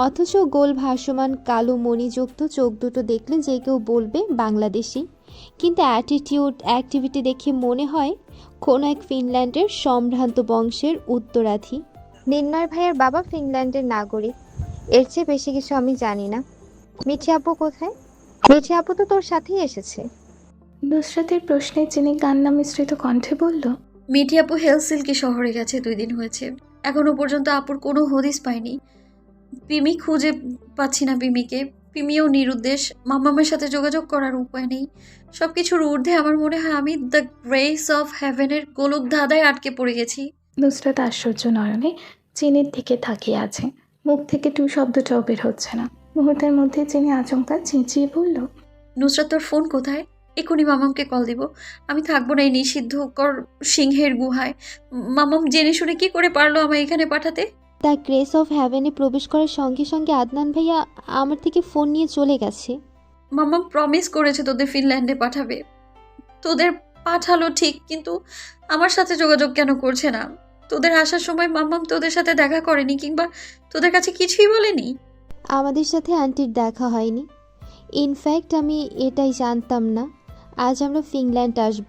অথচ গোল ভাসমান কালো মণিযুক্ত চোখ দুটো দেখলে যে কেউ বলবে বাংলাদেশি, কিন্তু অ্যাটিটিউড, অ্যাক্টিভিটি দেখে মনে হয় কোনো এক ফিনল্যান্ডের সম্ভ্রান্ত বংশের উত্তরাধী। নির্ণয় ভাইয়ের বাবা ফিনল্যান্ডের নাগরিক, এর চেয়ে বেশি কিছু আমি জানি না। মিঠি আপু কোথায়? মিঠি আপু তো তোর সাথেই এসেছে। নুসরাতের প্রশ্নে চিনি কান্না মিশ্রিত কণ্ঠে বলল, মিঠি আপু হেলসিঙ্কি শহরে গেছে, 2 দিন হয়েছে। এখনো পর্যন্ত আপুর কোনো হদিস পাইনি। পিমি খুঁজে পাচ্ছি না পিমিকে। পিমিও নিরুদ্দেশ। মাম্মামের সাথে যোগাযোগ করার উপায় নেই। সব কিছুর ঊর্ধ্বে আমার মনে হয় আমি দ্য গ্রেস অফ হেভেনের গোলক ধাঁধায় আটকে পড়ে গেছি। নুসরাত আশ্চর্য নয়নে চিনির দিকে তাকিয়ে আছে। মুখ থেকে টু শব্দটাও বের হচ্ছে না। মুহূর্তের মধ্যে চিনি আচমকা চেঁচিয়ে বলল, নুসরাত, তোর ফোন কোথায়? এক্ষুনি মামামকে কল দিব। আমি থাকবো না এই নিষিদ্ধকর সিংহের গুহায়। মামাম জেনে শুনে কি করে পারলো আমায় এখানে পাঠাতে? দ্য গ্রেস অফ হ্যাভেনে প্রবেশ করার সঙ্গে সঙ্গে আদনান ভাইয়া আমার থেকে ফোন নিয়ে চলে গেছে। মামাম প্রমিস করেছে তোদের ফিনল্যান্ডে পাঠাবে। তোদের পাঠালো ঠিক, কিন্তু আমার সাথে যোগাযোগ কেন করছে না? তোদের আসার সময় মাম্মাম তোদের সাথে দেখা করেনি কিংবা তোদের কাছে কিছুই বলেনি? আমাদের সাথে আন্টির দেখা হয়নি। ইনফ্যাক্ট আমি এটাই জানতাম না আজ আমরা ফিনল্যান্ড আসব।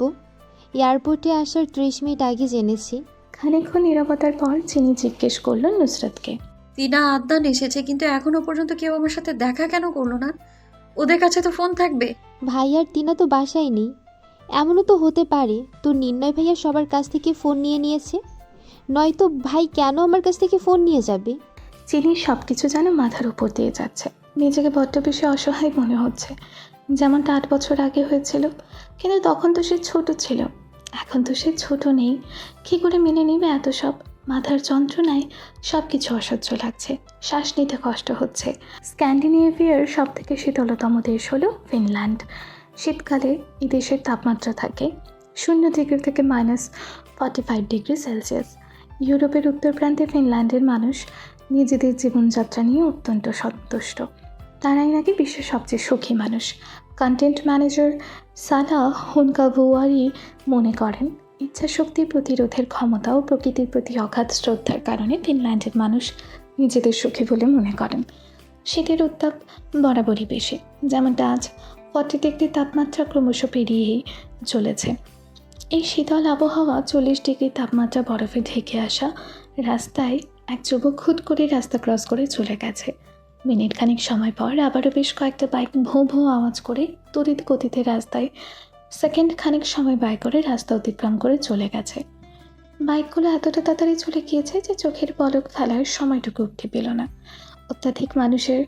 এয়ারপোর্টে আসার 30 মিনিট আগে জেনেছি। খানিকক্ষণ নীরবতার পর চিনি জিজ্ঞেস করল নুসরাতকে, তিনা আদনান এসেছে, কিন্তু এখনো পর্যন্ত কেউ আমার সাথে দেখা কেন করলো না? ওদের কাছে তো ফোন থাকবে। ভাই আর টিনা তো বাসায় নেই। এমনও তো হতে পারে তোর নির্ণয় ভাইয়া সবার কাছ থেকে ফোন নিয়ে নিয়েছে, নয়তো ভাই কেন আমার কাছ থেকে ফোন নিয়ে যাবে? চিনির সব কিছু যেন মাথার উপর দিয়ে যাচ্ছে। নিজেকে বড্ড বেশি অসহায় মনে হচ্ছে, যেমনটা 8 বছর আগে হয়েছিল। কিন্তু তখন তো সে ছোট ছিল, এখন তো সে ছোট নেই। কী করে মেনে নেবে এত সব? মাথার যন্ত্রণায় সব কিছু অসহ্য লাগছে, শ্বাস নিতে কষ্ট হচ্ছে। স্ক্যান্ডিনেভিয়ার সব থেকে শীতলতম দেশ হলো ফিনল্যান্ড। শীতকালে এই দেশের তাপমাত্রা থাকে 0 ডিগ্রি থেকে -45 ডিগ্রি সেলসিয়াস। ইউরোপের উত্তর প্রান্তে ফিনল্যান্ডের মানুষ নিজেদের জীবনযাত্রা নিয়ে অত্যন্ত সন্তুষ্ট। তারাই নাকি বিশ্বের সবচেয়ে সুখী মানুষ। কন্টেন্ট ম্যানেজার সালাহ হুনকাভুয়ারি মনে করেন, ইচ্ছাশক্তি প্রতিরোধের ক্ষমতা ও প্রকৃতির প্রতি অগাধ শ্রদ্ধার কারণে ফিনল্যান্ডের মানুষ নিজেদের সুখী বলে মনে করেন। শীতের উত্তাপ বরাবরই বেশি, যেমনটা আজ 40 ডিগ্রি তাপমাত্রা ক্রমশ পেরিয়েই চলেছে। এই শীতল আবহাওয়া 40 ডিগ্রি তাপমাত্রা বরফে ঢেকে আসা রাস্তায় এক যুবক হুট করে রাস্তা ক্রস করে চলে গেছে। মিনিট খানিক সময় পর আবারও বেশ কয়েকটা বাইক ভোঁ ভোঁ আওয়াজ করে তড়িৎ গতিতে রাস্তায় সেকেন্ড খানিক সময় ব্যয় করে রাস্তা অতিক্রম করে চলে গেছে। বাইকগুলো এতটা তাড়াতাড়ি চলে গিয়েছে যে চোখের পলক ফেলার সময়টুকু উঠতে পেল না। অত্যাধিক মানুষের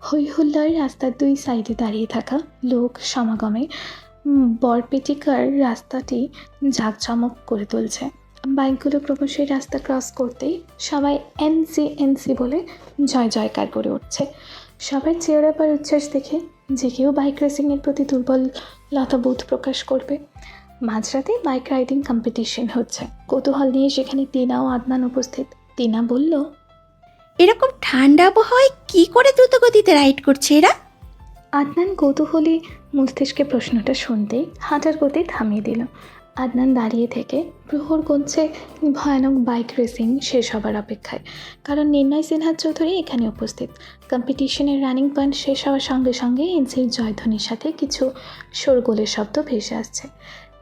হইহুল্লায় রাস্তার 2 সাইডে দাঁড়িয়ে থাকা লোক সমাগমে বরপেটিকার রাস্তাটি ঝাঁকঝমক করে তুলছে। বাইকগুলো ক্রমশই রাস্তা ক্রস করতেই সবাই এনসি বলে জয় জয়কার করে উঠছে। সবার চেহারা পর উচ্ছ্বাস দেখে যে কেউ বাইক রেসিংয়ের প্রতি দুর্বলতাবোধ প্রকাশ করবে। মাঝরাতে বাইক রাইডিং কম্পিটিশন হচ্ছে। কৌতূহল নিয়ে সেখানে টিনা ও আদনান উপস্থিত। টিনা বলল, এরকম ঠান্ডা আবহাওয়ায় কী করে দ্রুতগতিতে রাইড করছে এরা? আদনান কৌতূহলী মস্তিষ্কে প্রশ্নটা শুনতেই হাঁটার গতি থামিয়ে দিল। আদনান দাঁড়িয়ে থেকে প্রহর গুনছে ভয়ানক বাইক রেসিং শেষ হবার অপেক্ষায়, কারণ নির্ণয় সিনহা চৌধুরী এখানে উপস্থিত। কম্পিটিশনের রানিং পয়েন্ট শেষ হওয়ার সঙ্গে সঙ্গে এনসির জয়ধ্বনির সাথে কিছু শোরগোলের শব্দ ভেসে আসছে।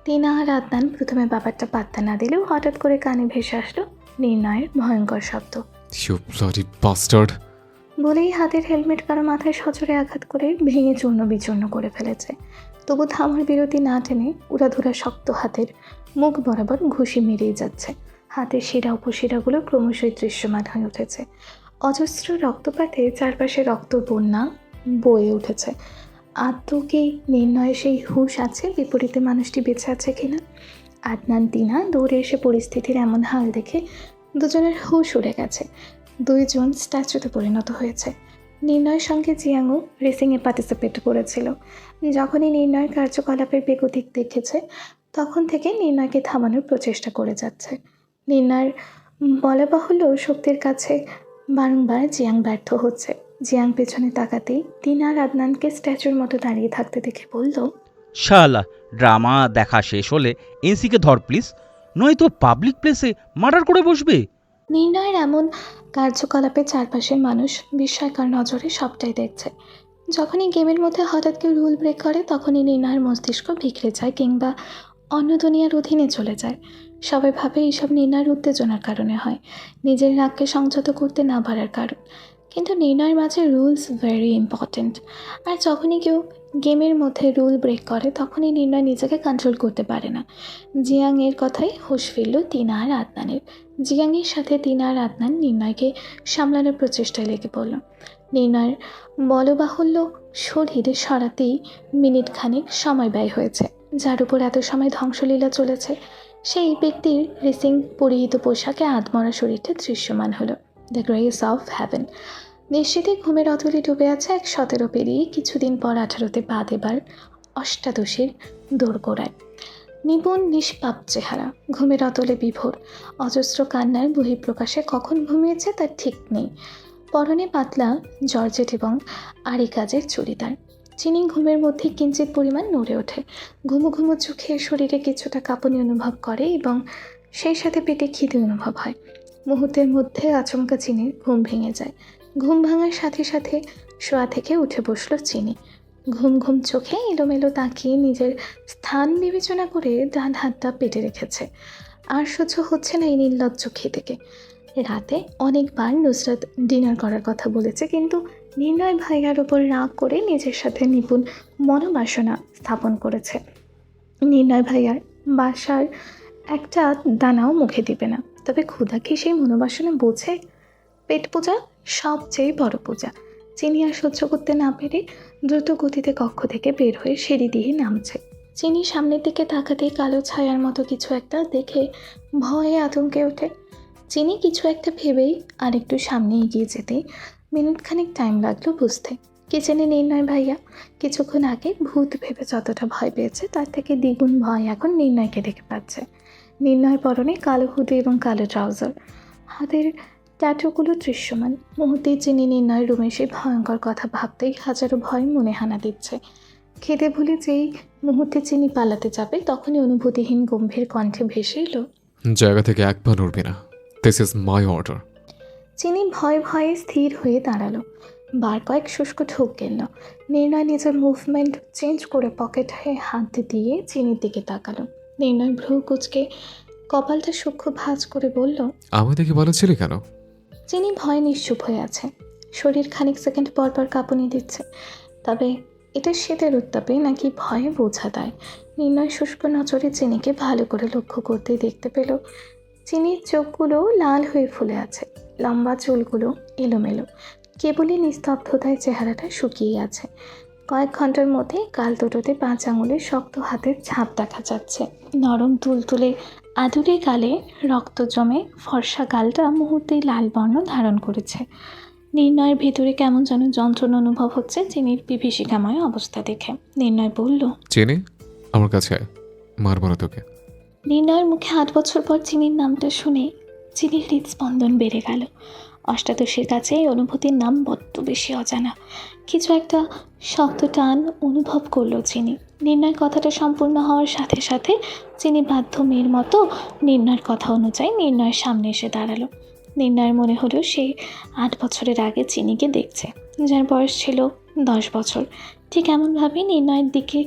টিনা আর আদনান প্রথমে ব্যাপারটা পাত্তা না দিলেও হঠাৎ করে কানে ভেসে আসলো নির্ণয়ের ভয়ঙ্কর শব্দ, ইউ ব্লাডি বাস্টার্ড। বলেই হাতের হেলমেট কারো মাথায় সজোরে আঘাত করে ভেঙে চূর্ণ বিচূর্ণ করে ফেলেছে। তবু থামার বিরতি না টেনে উড়াধুরা শক্ত হাতের মুখ বরাবর ঘুষি মেরেই যাচ্ছে। হাতের শিরা উপশিরাগুলো ক্রমশই দৃশ্যমান হয়ে উঠেছে। অজস্র রক্তপাতে চারপাশে রক্ত বন্যা বয়ে উঠেছে। আদৌ কি নির্ণয়ে সেই হুঁশ আছে বিপরীতে মানুষটি বেঁচে আছে কিনা? আদনান টিনা দৌড়ে এসে পরিস্থিতির এমন হাল দেখে দুজনের হুঁশ উড়ে গেছে। 2 জন স্ট্যাচুতে পরিণত হয়েছে। নির্ণয়ের সঙ্গে জিয়াংও রেসিংয়ে পার্টিসিপেট করেছিল। যখনই নির্ণয়ের কার্যকলাপের বেগতিক দেখেছে তখন থেকে নির্ণয়কে থামানোর প্রচেষ্টা করে যাচ্ছে। নির্ণয়ের বলা বাহুল্য শক্তির কাছে বারংবার জিয়াং ব্যর্থ হচ্ছে। জিয়াং পেছনে তাকাতেই টিনা আর আদনানকে স্ট্যাচুর মতো দাঁড়িয়ে থাকতে দেখে বলল, শালা, ড্রামা দেখা শেষ হলে এনসিকে ধর প্লিজ, নয়তো পাবলিক প্লেসে মার্ডার করে বসবে। নির্ণয়ের এমন কার্যকলাপে চারপাশের মানুষ বিস্ময়কর নজরে সবটাই দেখছে। যখনই গেমের মধ্যে হঠাৎ কেউ রুল ব্রেক করে তখনই নির্ণয়ের মস্তিষ্ক বিগড়ে যায় কিংবা অন্য দুনিয়ার অধীনে চলে যায়। সবাই ভাবে এইসব নির্ণয়ের উত্তেজনার কারণে হয়, নিজের রাগকে সংযত করতে না পারার কারণ। কিন্তু নির্ণয়ের মাঝে রুলস ভেরি ইম্পর্ট্যান্ট। আর যখনই কেউ গেমের মধ্যে রুল ব্রেক করে তখনই নির্ণয় নিজেকে কন্ট্রোল করতে পারে না। জিয়াংয়ের কথাই হুঁশ ফিরল টিনা আর আদনানের। জিয়াংয়ের সাথে টিনা আর আদনান নির্ণয়কে সামলানোর প্রচেষ্টায় লেগে পড়ল। নির্ণয়ের বলবাহুল্য শরীরে সরাতেই মিনিট খানেক সময় ব্যয় হয়েছে। যার উপর এত সময় ধ্বংসলীলা চলেছে সেই ব্যক্তির রেসিং পরিহিত পোশাকে আধমরা শরীরটা দৃশ্যমান হলো। The grace of heaven. নিশ্চিতই ঘুমের অতলে ডুবে আছে এক 17 পেরিয়ে কিছুদিন পর 18তে পা দেবার অষ্টাদশীর দোরগোড়ায়। নিপুণ নিষ্পাপ চেহারা, ঘুমের অতলে বিভোর, অজস্র কান্নার বহিঃপ্রকাশে কখন ঘুমিয়েছে তার ঠিক নেই। পরনে পাতলা জর্জেট এবং আড়ি কাজের চুড়িদার। চিনি ঘুমের মধ্যে কিঞ্চিত পরিমাণ নড়ে ওঠে। ঘুমো ঘুমো চোখে শরীরে কিছুটা কাঁপুনি অনুভব করে এবং সেই সাথে পেটে খিদে অনুভব হয়। মুহূর্তের মধ্যে আচমকা চিনির ঘুম ভেঙে যায়। ঘুম ভাঙার সাথে সাথে শোয়া থেকে উঠে বসল চিনি। ঘুম ঘুম চোখে এলোমেলো তাকিয়ে নিজের স্থান বিবেচনা করে ডান হাতটা পেটে রেখেছে। আর সহ্য হচ্ছে না এই নির্লজ্জ খিদেকে। রাতে অনেকবার নুসরাত ডিনার করার কথা বলেছে, কিন্তু নির্ণয় ভাইয়ার ওপর রাগ করে নিজের সাথে নিপুণ মনোবাসনা স্থাপন করেছে। নির্ণয় ভাইয়ার বাসার একটা দানাও মুখে দিবে না। তবে ক্ষুধা কি সেই মনোবাসনা বোঝে? পেট পূজা সবচেয়ে বড় পূজা। চিনি আর সহ্য করতে না পেরে দ্রুত গতিতে কক্ষ থেকে বের হয়ে সিঁড়ি দিয়ে নামছে। চিনি সামনের দিকে তাকাতেই কালো ছায়ার মতো কিছু একটা দেখে ভয়ে আতঙ্কে ওঠে। চিনি কিছু একটা ভেবেই আর একটু সামনে এগিয়ে যেতেই মিনিটখানেক টাইম লাগলো বুঝতে। কিচেনে নির্ণয় ভাইয়া কিছুক্ষণ আগে ভূত ভেবে যতটা ভয় পেয়েছে তার থেকে দ্বিগুণ ভয় এখন নির্ণয়কে দেখে পাচ্ছে। নির্ণয় পরনে কালো হুডি এবং কালো ট্রাউজার, হাতের ট্যাটুগুলো দৃশ্যমান। মুহূর্তেই চিনি নির্ণয় রুমে সেই ভয়ঙ্কর কথা ভাবতেই হাজারো ভয় মনে হানা দিচ্ছে। খেতে ভুলে যেই মুহূর্তে চিনি পালাতে যাবে তখনই অনুভূতিহীন গম্ভীর কণ্ঠে ভেসে এলো, জায়গা থেকে এক পা নড়বি না, দিস ইজ মাই অর্ডার। চিনি ভয়ে ভয়ে স্থির হয়ে দাঁড়ালো। বার কয়েক শুষ্ক ঢোক গেল। নির্ণয় নিজের মুভমেন্ট চেঞ্জ করে পকেটে হাত দিয়ে চিনির দিকে তাকালো। নির্ণয় ভ্রু কুচকে কপালটা সূক্ষ্ম ভাঁজ করে বলল, আমায় দেখে পালাচ্ছিলি কেন? চিনি ভয়ে নিশ্চুপ হয়ে আছে। শরীর খানিক সেকেন্ড পর পর কাঁপুনি দিচ্ছে। তবে এটা শীতের উত্তাপে নাকি ভয়ে বোঝা দেয়। নির্ণয় শুষ্ক নজরে চিনিকে ভালো করে লক্ষ্য করতেই দেখতে পেল চিনির চোখগুলো লাল হয়ে ফুলে আছে, লম্বা চুলগুলো এলোমেলো, কেবলই নিস্তব্ধতায় চেহারাটা শুকিয়ে আছে। কয়েক ঘন্টার মধ্যে গাল দুটোতে 5 আঙুলের শক্ত হাতের ছাপ দেখা যাচ্ছে। নরম তুলতুলে আদুরে গালে রক্ত জমে ফর্সা গালটা মুহূর্তেই লাল বর্ণ ধারণ করেছে। নির্ণয়ের ভিতরে কেমন যেন যন্ত্রণা অনুভব হচ্ছে চিনির বিভীষিকাময় অবস্থা দেখে। নির্ণয় বলল, চিনি, আমার কাছে আয়, মারব না তোকে। নির্ণয়ের মুখে 8 বছর পর চিনির নামটা শুনে চিনির হৃদস্পন্দন বেড়ে গেল। অষ্টাদশীর কাছে এই অনুভূতির নাম বড্ড বেশি অজানা। কিছু একটা শক্ত টান অনুভব করলো চিনি। নির্ণয় কথাটা সম্পূর্ণ হওয়ার সাথে সাথে চিনি বাধ্য মেয়ের মতো নির্ণয়ের কথা অনুযায়ী নির্ণয়ের সামনে এসে দাঁড়ালো। নির্ণয়ের মনে হলো সে 8 বছরের আগে চিনিকে দেখছে, যার বয়স ছিল 10 বছর। ঠিক এমনভাবেই নির্ণয়ের দিকে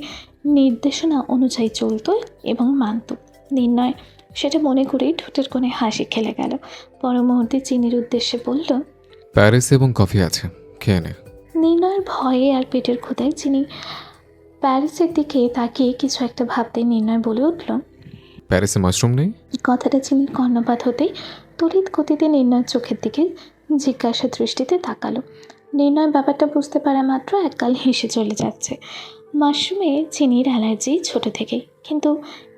নির্দেশনা অনুযায়ী চলত এবং মানত। নির্ণয় সেটা মনে করেই ঠোঁটের কোণে হাসি খেলে গেল। পর মুহূর্তে চিনির উদ্দেশ্যে বলল, প্যারিস এবং কফি আছে, খেয়ে নে। নির্ণয়ের ভয়ে আর পেটের ক্ষুধায় চিনি প্যারিসের দিকে তাকিয়ে কিছু একটা ভাবতে নির্ণয় বলে উঠল, প্যারিসে মাশরুম নেই? কথাটা চিনির কর্ণপাত হতেই তড়িৎ গতিতে নির্ণয়ের চোখের দিকে জিজ্ঞাসা দৃষ্টিতে তাকালো। নির্ণয় ব্যাপারটা বুঝতে পারা মাত্র একগাল হেসে চলে যাচ্ছে। মাশরুমে চিনির অ্যালার্জি ছোট থেকেই, কিন্তু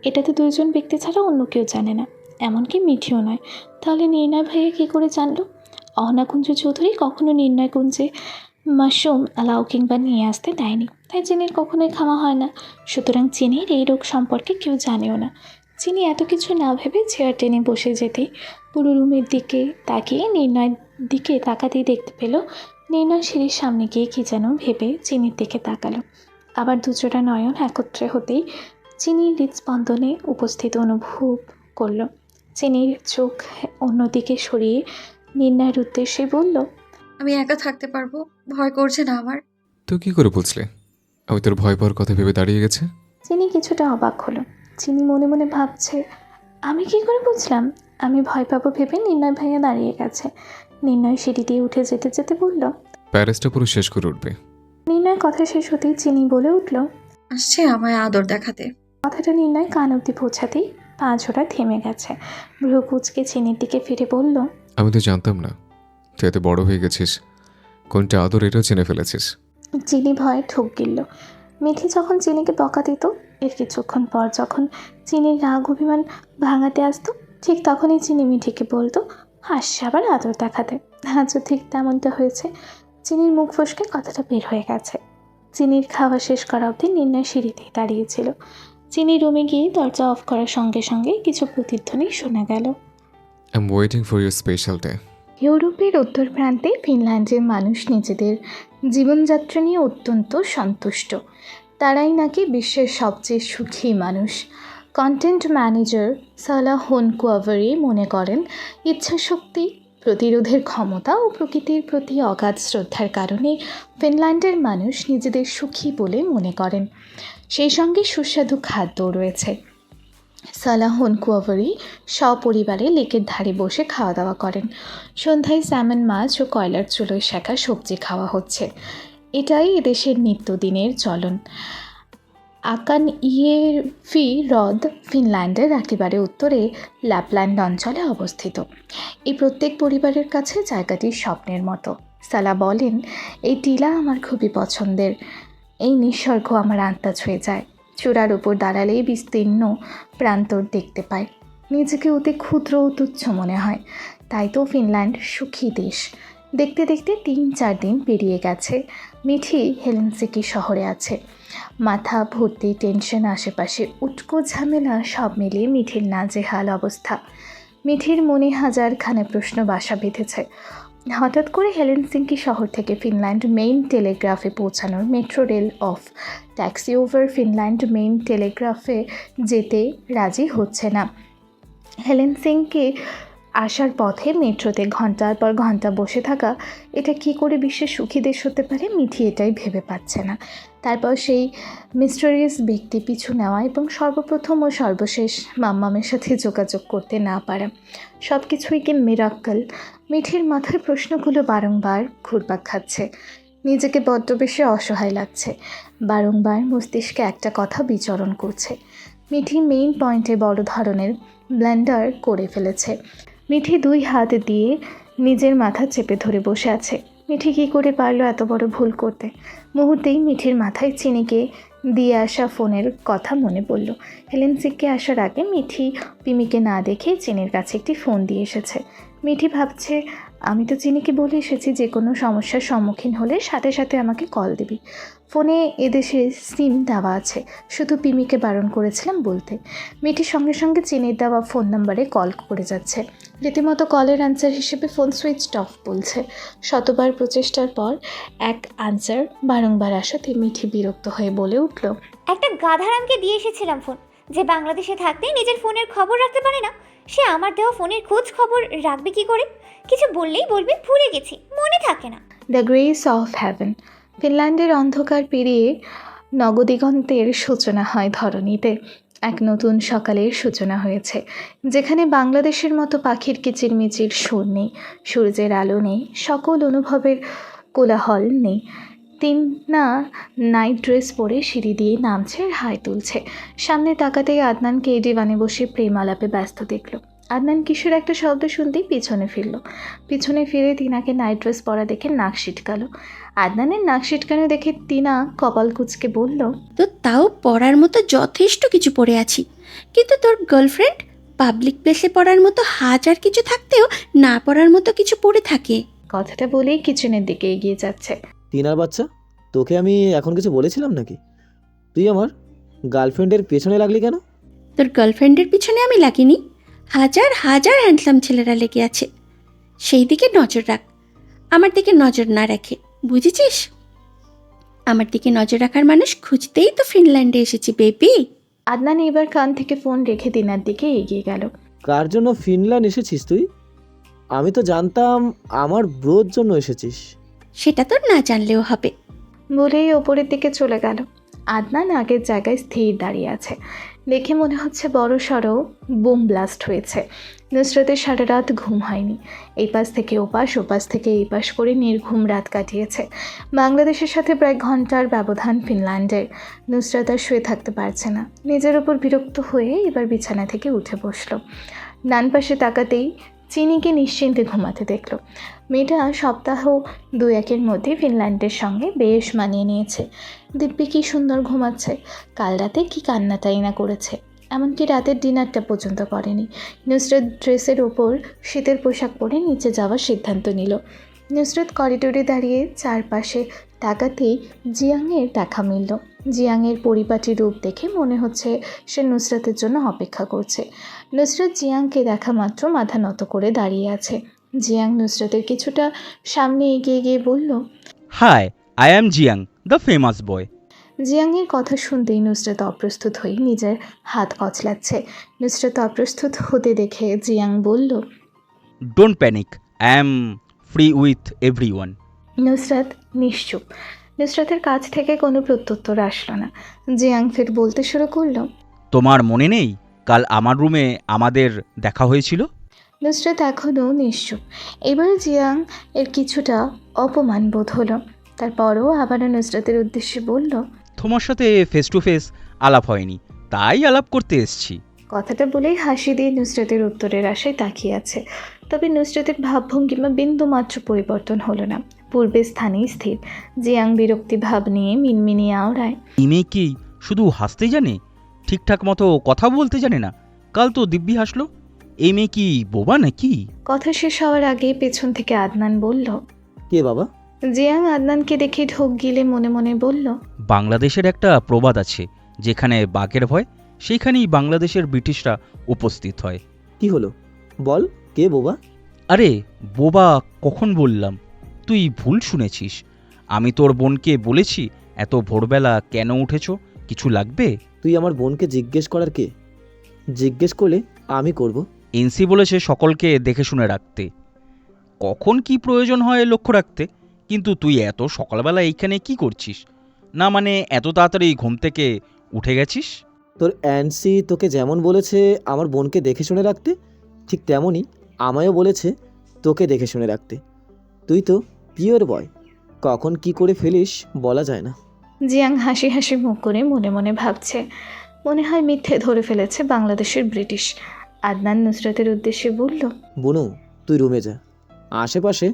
এটাতে 2 জন ব্যক্তি ছাড়া অন্য কেউ জানে না, এমনকি মিঠিও নয়। তাহলে নির্ণয় ভাইয়া কী করে জানলো? অহনাকুঞ্জ চৌধুরী কখনো নির্ণয় কুঞ্জে মাশরুম অ্যালাউ কিংবা নিয়ে আসতে দেয়নি, তাই চিনির কখনোই খাওয়া হয় না। সুতরাং চিনির এই রোগ সম্পর্কে কেউ জানেও না। চিনি এত কিছু না ভেবে চেয়ার টেনে বসে যেতেই পুরো রুমের দিকে তাকিয়ে নির্ণয়ের দিকে তাকাতেই দেখতে পেল নির্ণয় সিঁড়ির সামনে গিয়ে কী যেন ভেবে চিনির দিকে তাকালো। আবার দুজোড়া নয়ন একত্রে হতেই চিনির হৃদস্পন্দনে উপস্থিত অনুভব করলো। চিনির চোখ অন্যদিকে সরিয়ে নির্ণয়ের উদ্দেশ্যে বলল, আমি একা থাকতে পারবো, ভয় করছে না আমার। তুই কি করে বুঝলে আমি তোর ভয় পাওয়ার কথা ভেবে দাঁড়িয়ে গেছে? চিনি কিছুটা অবাক হলো। চিনি মনে মনে ভাবছে, আমি কি করে বুঝলাম? আমি ভয় পাবো ভেবে নির্ণয় ভাইয়া দাঁড়িয়ে গেছে। নির্ণয় সিঁড়ি দিয়ে উঠে যেতে যেতে বলল, প্যারেসটা পুরো শেষ করে উঠবে। নির্ণয় কথা শেষ হতেই চিনি বলে উঠল, আসছে আমায় আদর দেখাতে। কথাটা নির্ণয় কান অব্দি পৌঁছাতেই পা ঝোড়া থেমে গেছে। ভ্রু কুচকে চিনির দিকে ফিরে বলল, আমি তো জানতাম না তুই এত বড় হয়ে গেছিস, কোনটা আদর এটাও চিনে ফেলেছিস। চিনি ভয়ে ঠক গিলল। মিঠি যখন চিনিকে বকা দিত, এর কিছুক্ষণ পর যখন চিনির রাগ অভিমান ভাঙাতে আসতো, ঠিক তখনই চিনি মিঠিকে বলতো হাসছে আবার আদর দেখাতে। আজও ঠিক তেমনটা হয়েছে। চিনির মুখ ফসকে কথাটা বের হয়ে গেছে। চিনির খাওয়া শেষ করা অবধি নির্ণয় সিঁড়িতেই দাঁড়িয়েছিল। চিনি রুমে গিয়ে দরজা অফ করার সঙ্গে সঙ্গে কিছু প্রতিধ্বনি শোনা গেল। I am waiting for your special day. ইউরোপের উত্তর প্রান্তে ফিনল্যান্ডের মানুষ নিজেদের জীবনযাত্রা নিয়ে অত্যন্ত সন্তুষ্ট। তারাই নাকি বিশ্বের সবচেয়ে সুখী মানুষ। কন্টেন্ট ম্যানেজার সালা হোনকুয়াভারি মনে করেন ইচ্ছাশক্তি, প্রতিরোধের ক্ষমতা ও প্রকৃতির প্রতি অগাধ শ্রদ্ধার কারণে ফিনল্যান্ডের মানুষ নিজেদের সুখী বলে মনে করেন। সেই সঙ্গে সুস্বাদু খাদ্যও রয়েছে। সালা হোনকুয়াভারি সপরিবারে লেকের ধারে বসে খাওয়া দাওয়া করেন। সন্ধ্যায় স্যামন মাছ ও কয়লার চুলোয় শেখা সবজি খাওয়া হচ্ছে। এটাই এদেশের নিত্যদিনের চলন। আকান ইয়েফি হ্রদ ফিনল্যান্ডের একেবারে উত্তরে ল্যাপল্যান্ড অঞ্চলে অবস্থিত। এই প্রত্যেক পরিবারের কাছে জায়গাটি স্বপ্নের মতো। সালা বলেন, এই টিলা আমার খুবই পছন্দের। এই নিঃস্বর্গ আমার আত্মা ছুঁয়ে যায়। চূড়ার উপর দাঁড়ালেই বিস্তীর্ণ প্রান্তর দেখতে পায়। নিজেকে ওতে ক্ষুদ্র ও তুচ্ছ মনে হয়। তাই তো ফিনল্যান্ড সুখী দেশ। দেখতে দেখতে 3-4 দিন পেরিয়ে গেছে। মিঠি হেলসিঙ্কি শহরে আছে। মাথা ভর্তি টেনশন, আশেপাশে উটকো ঝামেলা, সব মিলিয়ে মিঠির নাজেহাল অবস্থা। মিঠির মনে হাজারখানে প্রশ্ন বাসা বেঁধেছে। হঠাৎ করে হেলসিঙ্কি শহর থেকে ফিনল্যান্ড মেইন টেলিগ্রাফে পৌঁছানোর metro rail of taxi over Finland main টেলিগ্রাফে যেতে রাজি হচ্ছে না। হেলসিঙ্কি আসার পথে মেট্রোতে ঘন্টার পর ঘন্টা বসে থাকা, এটা কি করে বিশ্বের সুখী দেশ হতে পারে? মিঠি এটাই ভেবে পাচ্ছে না। তারপর সেই মিস্টেরিয়াস ব্যক্তি পিছু নেওয়া এবং সর্বপ্রথম ও সর্বশেষ মাম্মামের সাথে যোগাযোগ করতে না পারা, সব কিছুই কি মিরাক্কেল? মিঠির মাথার প্রশ্নগুলো বারংবার ঘুরপাক খাচ্ছে। নিজেকে বড্ড বেশি অসহায় লাগছে। বারংবার মস্তিষ্কে একটা কথা বিচরণ করছে। মিঠি মেইন পয়েন্টে বড় ধরনের ব্ল্যান্ডার করে ফেলেছে। মিঠি 2 হাত দিয়ে নিজের মাথা চেপে ধরে বসে আছে। মিঠি কী করে পারলো এত বড় ভুল করতে? মুহূর্তেই মিঠির মাথায় চিনিকে দিয়ে আসা ফোনের কথা মনে পড়ল। হেলসিঙ্কি আসার আগে মিঠি পিমিকে না দেখে চিনির কাছে একটি ফোন দিয়ে এসেছে। মিঠি ভাবছে, আমি তো চিনিকে বলে এসেছি যে কোনো সমস্যার সম্মুখীন হলে সাথে সাথে আমাকে কল দিবি। ফোনে এদেশে সিম দেওয়া আছে, শুধু পিমিকে বারণ করেছিলাম বলতে। মিঠি সঙ্গে সঙ্গে চিনির দেওয়া ফোন নাম্বারে কল করে যাচ্ছে। রীতিমতো কলের আনসার হিসেবে ফোন সুইচড অফ বলছে। শতবার প্রচেষ্টার পর এক আনসার বারংবার আসাতে মিঠি বিরক্ত হয়ে বলে উঠল, একটা গাধারামকে দিয়ে এসেছিলাম ফোন, যে বাংলাদেশে থাকতে নিজের ফোনের খবর রাখতে পারে না। সে আমার দেওয়া ফোনের খোঁজ খবর রাখবে কি করে? কিছু বললেই বলবে ভুলে গেছি, মনে থাকে না। The grace of heaven. ফিনল্যান্ডের অন্ধকার পেরিয়ে নগদিগন্তের সূচনা হয় ধরণীতে। এক নতুন সকালের সূচনা হয়েছে, যেখানে বাংলাদেশের মতো পাখির কিচিরমিচির সুর নেই, সূর্যের আলো নেই, সকল অনুভবের কোলাহল নেই। তিনা নাইট ড্রেস পরে সিঁড়ি দিয়ে নামছে, হাই তুলছে। সামনে তাকাতেই আদনানকে ডিভানে বসে প্রেম আলাপে ব্যস্ত দেখল। আদনান কিশোর একটা শব্দ শুনতেই পিছনে ফিরল। পিছনে ফিরে তিনাকে নাইট ড্রেস পরা দেখে নাক সিটকালো। আদনানের নাক সিটকানো দেখে তিনা কপাল কুঁচকে বলল, তো তাও পড়ার মতো যথেষ্ট কিছু পড়ে আছি, কিন্তু তোর গার্লফ্রেন্ড পাবলিক প্লেসে পড়ার মতো হাজার কিছু থাকতেও না পড়ার মতো কিছু পড়ে থাকে। কথাটা বলেই কিচেনের দিকে এগিয়ে যাচ্ছে। টিনার বাচ্চা, তোকে আমি এখন কিছু বলেছিলাম নাকি? তুই আমার গার্লফ্রেন্ডের পেছনে লাগলি কেন? তোর গার্লফ্রেন্ডের পিছনে আমি লাগিনি, হাজার হাজার হ্যান্ডসাম ছেলেরা লেগে আছে। সেই দিকে নজর রাখ, আমার দিকে নজর না রাখে, বুঝেছিস? আমার দিকে নজর রাখার মানুষ খুঁজতেই তো ফিনল্যান্ডে এসেছি বেবি। আদনান এবার কান থেকে ফোন রেখে টিনার দিকে এগিয়ে গেল। কার জন্য ফিনল্যান্ড এসেছিস তুই? আমি তো জানতাম আমার ব্রোর জন্য এসেছিস। সেটা তোর না জানলেও হবে। বলেই ওপরের দিকে চলে গেল। আদনান আগের জায়গায় স্থির দাঁড়িয়ে আছে। দেখে মনে হচ্ছে বড় সড়ো বোম ব্লাস্ট হয়েছে। নুসরতের সারা রাত ঘুম হয়নি। এই পাশ থেকে ওপাশ, ওপাশ থেকে এই পাশ করে নির্ঘুম রাত কাটিয়েছে। বাংলাদেশের সাথে প্রায় ঘন্টার ব্যবধান ফিনল্যান্ডের। নুসরত আর শুয়ে থাকতে পারছে না। নিজের ওপর বিরক্ত হয়ে এবার বিছানা থেকে উঠে বসলো। ডান পাশে তাকাতেই চিনিকে নিশ্চিন্তে ঘুমাতে দেখল। মেয়েটা সপ্তাহ 2-1-এর মধ্যে ফিনল্যান্ডের সঙ্গে বেশ মানিয়ে নিয়েছে। দিব্যি কী সুন্দর ঘুমাচ্ছে। কাল রাতে কি কান্নাটাই না করেছে, এমনকি রাতের ডিনারটা পর্যন্ত করেনি। নুসরত ড্রেসের ওপর শীতের পোশাক পরে নিচে যাওয়ার সিদ্ধান্ত নিল। নুসরত করিডোরে দাঁড়িয়ে চারপাশে তাকাতেই জিয়াংয়ের দেখা মিলল। জিয়াংয়ের পরিপাটি রূপ দেখে মনে হচ্ছে সে নুসরতের জন্য অপেক্ষা করছে। নুসরত জিয়াংকে দেখা মাত্র মাথা নত করে দাঁড়িয়ে আছে। জিয়াং নুসরতের কিছুটা সামনে এগিয়ে গিয়ে বলল, hi, I am Jiang, the famous boy. জিয়াংয়ের কথা শুনতেই নুসরত অপ্রস্তুত হয়ে নিজের হাত কচলাচ্ছে। নুসরত অপ্রস্তুত হতে দেখে জিয়াং বলল, don't panic, I am free with every one. Nusrat নিশ্চুপ। নুসরতের কাছ থেকে কোনো প্রত্যুত্তর আসলো না। জিয়াং ফের বলতে শুরু করলো, তোমার মনে নেই কাল আমার রুমে আমাদের দেখা হয়েছিল? নুসরত এখনও নিশ্চুপ। এবার জিয়াং এর কিছুটা অপমান বোধ হলো। তারপরও আবারও নুসরতের উদ্দেশ্যে বলল, তোমার সাথে ফেস টু ফেস আলাপ হয়নি, তাই আলাপ করতে এসছি। কথাটা বলেই হাসি দিয়ে নুসরতের উত্তরের আশায় তাকিয়ে আছে। তবে নুসরতের ভাবভঙ্গিমা বিন্দুমাত্র পরিবর্তন হলো না, পূর্বের স্থানেই স্থির। জিয়াং বিরক্তি ভাব নিয়ে মিনমিনিয়ে আওড়ায়, এই মেয়ে কি শুধু হাসতে জানে, ঠিকঠাক মতো কথা বলতে জানে না? কাল তো দিব্যি হাসলো। এই মেয়ে কি বোবা নাকি? কথা শেষ হওয়ার আগে পেছন থেকে আদনান বলল। কে বাবা? জিয়াং আদনানকে দেখে ঢোক গিলে মনে মনে বলল, বাংলাদেশের একটা প্রবাদ আছে, যেখানে বাঘের ভয় সেইখানেই বাংলাদেশের ব্রিটিশরা উপস্থিত হয়। কি হলো বল, কে বোবা? আরে বোবা কখন বললাম? তুই ভুল শুনেছিস। আমি তোর বোনকে বলেছি এত ভোরবেলা কেন উঠেছ, কিছু লাগবে? তুই আমার বোনকে জিজ্ঞেস করার কে? জিজ্ঞেস করলে আমি করব। এনসি বলেছে সকলকে দেখে শুনে রাখতে, কখন কি প্রয়োজন হয় লক্ষ্য রাখতে। কিন্তু তুই এত সকালবেলা এইখানে কি করছিস? না মানে এত তাড়াতাড়ি ঘুম থেকে উঠে গেছিস? তোর অ্যান্সি তোকে যেমন বলেছে আমার বোনকে দেখে শুনে রাখতে, ঠিক তেমনই আমায়ও বলেছে তোকে দেখে শুনে রাখতে। তুই তো পিওর বয়, কখন কি করে ফেলিস বলা যায় না। জিয়াং হাসি হাসি মুখ করে মনে মনে ভাবছে, মনে হয় মিথ্যে ধরে ফেলেছে বাংলাদেশের ব্রিটিশ। আদনান নুসরতের উদ্দেশ্যে বলল, বুনু তুই রুমে যা। আশেপাশে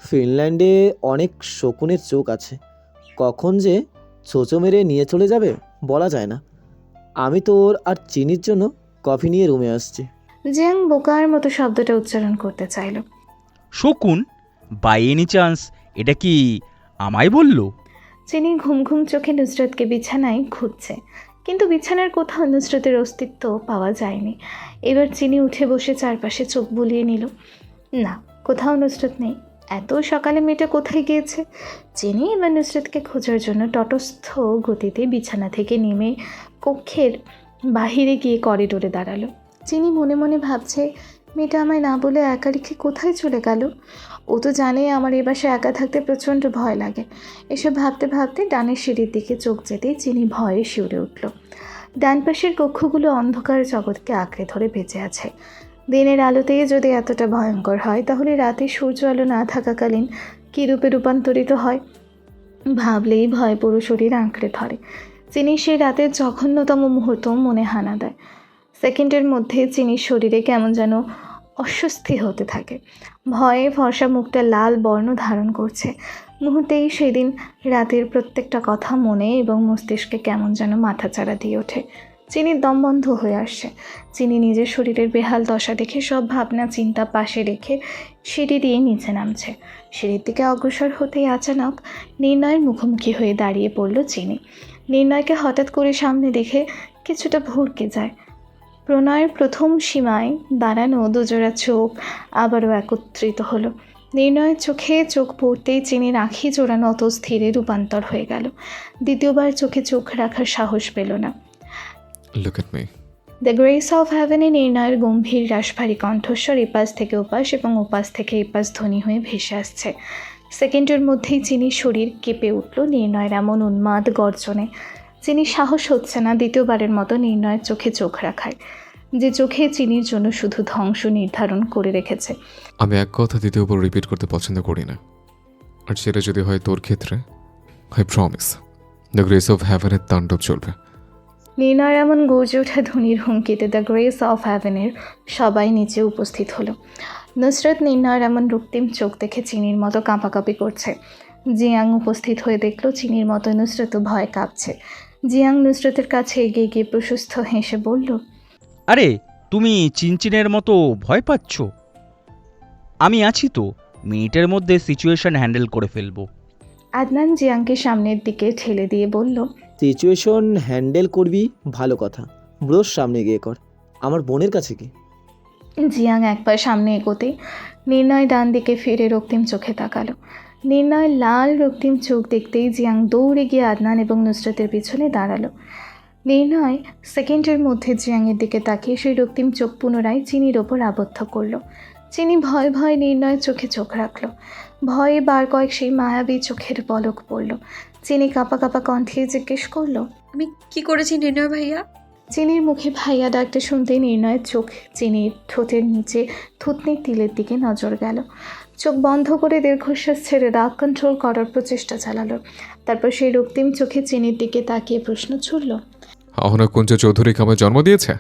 ফিনল্যান্ডে অনেক শকুনের চোখ আছে, কখন যে ছোচো মেরে নিয়ে চলে যাবে বলা যায় না। আমি তোর আর চিনির জন্য কফি নিয়ে রুমে আসছি। জিয়াং বোকার মতো শব্দটা উচ্চারণ করতে চাইল। শকুন? বাই এনি চান্স এটা কি আমায় বলল? চিনি ঘুম ঘুম চোখে নুসরতকে বিছানায় খুঁজছে, কিন্তু বিছানার কোথাও নুসরতের অস্তিত্ব পাওয়া যায়নি। এবার চিনি উঠে বসে চারপাশে চোখ বুলিয়ে নিল। না, কোথাও নুসরত নেই। এত সকালে মেয়েটা কোথায় গিয়েছে? চিনি এবার নুসরতকে খোঁজার জন্য তটস্থ গতিতে বিছানা থেকে নেমে কক্ষের বাহিরে গিয়ে করিডোরে দাঁড়ালো। চিনি মনে মনে ভাবছে, মেয়েটা আমায় না বলে একা রেখে কোথায় চলে গেল? ও তো জানে আমার এ বাসায় একা থাকতে প্রচণ্ড ভয় লাগে। এসব ভাবতে ভাবতে ডানের সিঁড়ির দিকে চোখ যেতেই চিনি ভয়ে শিউরে উঠল। ডান পাশের কক্ষগুলো অন্ধকার জগৎকে আঁকড়ে ধরে বেঁচে আছে। দিনের আলোতেই যদি এতটা ভয়ঙ্কর হয়, তাহলে রাতে সূর্য আলো না থাকাকালীন কী রূপে রূপান্তরিত হয়? ভাবলেই ভয় পুরো শরীর আঁকড়ে ধরে। চিনি সেই রাতের জঘন্যতম মুহূর্ত মনে হানা দেয়। সেকেন্ডের মধ্যে চিনির শরীরে কেমন যেন অস্বস্তি হতে থাকে। ভয়ে ফর্সা মুখটা লাল বর্ণ ধারণ করছে। মুহূর্তেই সেদিন রাতের প্রত্যেকটা কথা মনে এবং মস্তিষ্কে কেমন যেন মাথাচাড়া দিয়ে ওঠে। চিনির দম বন্ধ হয়ে আসছে। চিনি নিজের শরীরের বেহাল দশা দেখে সব ভাবনা চিন্তা পাশে রেখে সিঁড়ি দিয়ে নিচে নামছে। সিঁড়ির দিকে অগ্রসর হতেই আচানক নির্ণয়ের মুখোমুখি হয়ে দাঁড়িয়ে পড়ল চিনি। নির্ণয়কে হঠাৎ করে সামনে দেখে কিছুটা ভড়কে যায়। প্রণয়ের প্রথম সীমায় দাঁড়ানো দুজোড়া চোখ আবারও একত্রিত হলো। নির্ণয়ের চোখে চোখ পড়তেই চিনির আঁখি জোড়ানো অত স্থিরে রূপান্তর হয়ে গেল। দ্বিতীয়বার চোখে চোখ রাখার সাহস পেল না। Look at me. The grace of হ্যাভেনে নির্ণয়ের গম্ভীর রাশভারী কণ্ঠস্বর এপাশ থেকে ওপাশ এবং ওপাশ থেকে এপাশ ধ্বনি হয়ে ভেসে আসছে। সেকেন্ডের মধ্যেই চিনির শরীর কেঁপে উঠল নির্ণয়ের এমন উন্মাদ গর্জনে। চিনির সাহস হচ্ছে না দ্বিতীয়বারের মতো নির্ণয়ের চোখে চোখ রাখায়, যে চোখে চিনির জন্য শুধু ধ্বংস নির্ধারণ করে রেখেছে। আমি এক কথা দ্বিতীয়বার রিপিট করতে পছন্দ করি না, আর সেটা যদি হয় তোর ক্ষেত্রে, I promise the grace of হ্যাভেনের তাণ্ডব চলবে। নির্ণয়ের এমন গর্জে ওঠা ধ্বনির হুমকিতে দ্য গ্রেস অফ হ্যাভেনের সবাই নিচে উপস্থিত হলো। নুসরত নির্ণয়ের এমন রক্তিম চোখ দেখে চিনির মতো কাঁপাকাঁপি করছে। জিয়াং উপস্থিত হয়ে দেখলো চিনির মতো নুসরতও ভয় কাঁপছে। জিয়াং নুসরতের কাছে এগিয়ে গিয়ে প্রশস্ত হেসে বলল, আরে তুমি চিনচিনের মতো ভয় পাচ্ছ? আমি আছি তো, মিনিটের মধ্যে সিচুয়েশন হ্যান্ডেল করে ফেলবো। আদনান জিয়াংকে সামনের দিকে ঠেলে দিয়ে বলল, সিচুয়েশন হ্যান্ডেল করবি ভালো কথা, ব্রোর সামনে গিয়ে কর, আমার বোনের কাছে কি? জিয়াং এক পা সামনে এগোতেই নির্ণয় ডান দিকে ফিরে রক্তিম চোখে তাকালো। নির্ণয় লাল রক্তিম চোখ দেখতেই জিয়াং দৌড়ে গিয়ে আদনান এবং নুসরতের পিছনে দাঁড়ালো। নির্ণয় সেকেন্ডের মধ্যে জিয়াংয়ের দিকে তাকিয়ে সেই রক্তিম চোখ পুনরায় চিনির ওপর আবদ্ধ করলো। চিনি ভয় ভয় নির্ণয়ের চোখে চোখ রাখলো। ভয়ে বার কয়েক সেই মায়াবী চোখের পলক পড়ল। চিনি কাঁপা কাঁপা কণ্ঠে জিজ্ঞেস করলো, আমি কি করেছি নির্ণয় ভাইয়া? চিনির মুখে ভাইয়া ডাকতে শুনতেই নির্ণয়ের চোখ চিনির ঠোঁটের নিচে থুতনির তিলের দিকে নজর গেল। চোখ বন্ধ করে দীর্ঘশ্বাস ছেড়ে রাগ কন্ট্রোল করার প্রচেষ্টা চালালো। তারপর সেই রক্তিম চোখে চিনির দিকে তাকিয়ে প্রশ্ন ছুড়ল, আহনা কুঞ্জ চৌধুরীকে আমায় জন্ম দিয়েছে?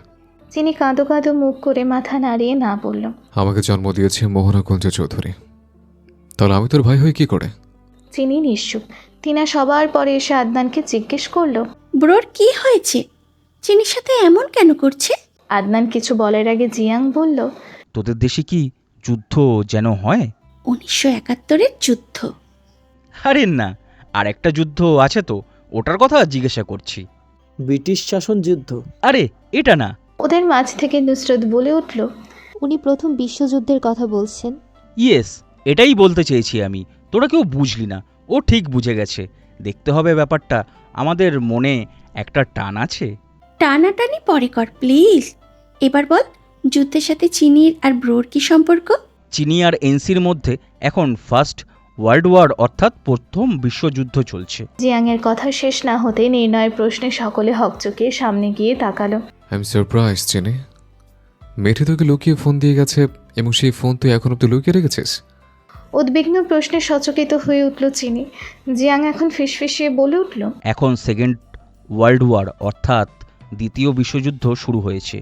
চিনি কাঁদো কাঁদো মুখ করে মাথা নাড়িয়ে না বলল, আমাকে জন্ম দিয়েছে মোহনা কুঞ্জ চৌধুরী। তাহলে আমি তোর ভাই হই কি করে? চিনি নিশ্চুপ। তিনা সবার পরে এসে আদনানকে জিজ্ঞেস করলো, ব্রোর কি হয়েছে? চিনির সাথে এমন কেন করছে? আদনান কিছু বলার আগে জিয়াং বলল, তোদের দেশে কি যুদ্ধ যেন হয়? 1971-এর যুদ্ধ। আরে না, আর একটা যুদ্ধ আছে তো, ওটার কথা জিজ্ঞাসা করছি। ব্রিটিশ শাসন যুদ্ধ? আরে এটা না। ওদের মাঝ থেকে নুসরত বলে উঠল, উনি প্রথম বিশ্বযুদ্ধের কথা বলছেন। ইয়েস, এটাই বলতে চেয়েছি আমি। তোরা কেউ বুঝলি না, ও ঠিক বুঝে গেছে। দেখতে হবে ব্যাপারটা, আমাদের মনে একটা টান আছে। টানাটানি পরে কর প্লিজ। এবার বল, যুদ্ধের সাথে চিনির আর ব্রোর কি সম্পর্ক? চিনি আর এনসির মধ্যে এখন ফার্স্ট ওয়ার্ল্ড ওয়ার অর্থাৎ প্রথম বিশ্বযুদ্ধ চলছে। জিয়াংয়ের কথা শেষ না হতেই নির্ণয়ের প্রশ্নে সকলে হকচকিয়ে সামনে গিয়ে তাকালো। আই এম সারপ্রাইজ চিনি। মেয়েটি তোকে লুকিয়ে ফোন দিয়ে গেছে এবং সেই ফোন তুই এখন অব্দি লুকিয়ে রেখেছিস? উদ্বিগ্ন প্রশ্নে সচকিত হয়ে উঠল চিনি। জিয়াং এখন ফিসফিসিয়ে বলে উঠল, এখন সেকেন্ড ওয়ার্ল্ড ওয়ার অর্থাৎ দ্বিতীয় বিশ্বযুদ্ধ শুরু হয়েছে।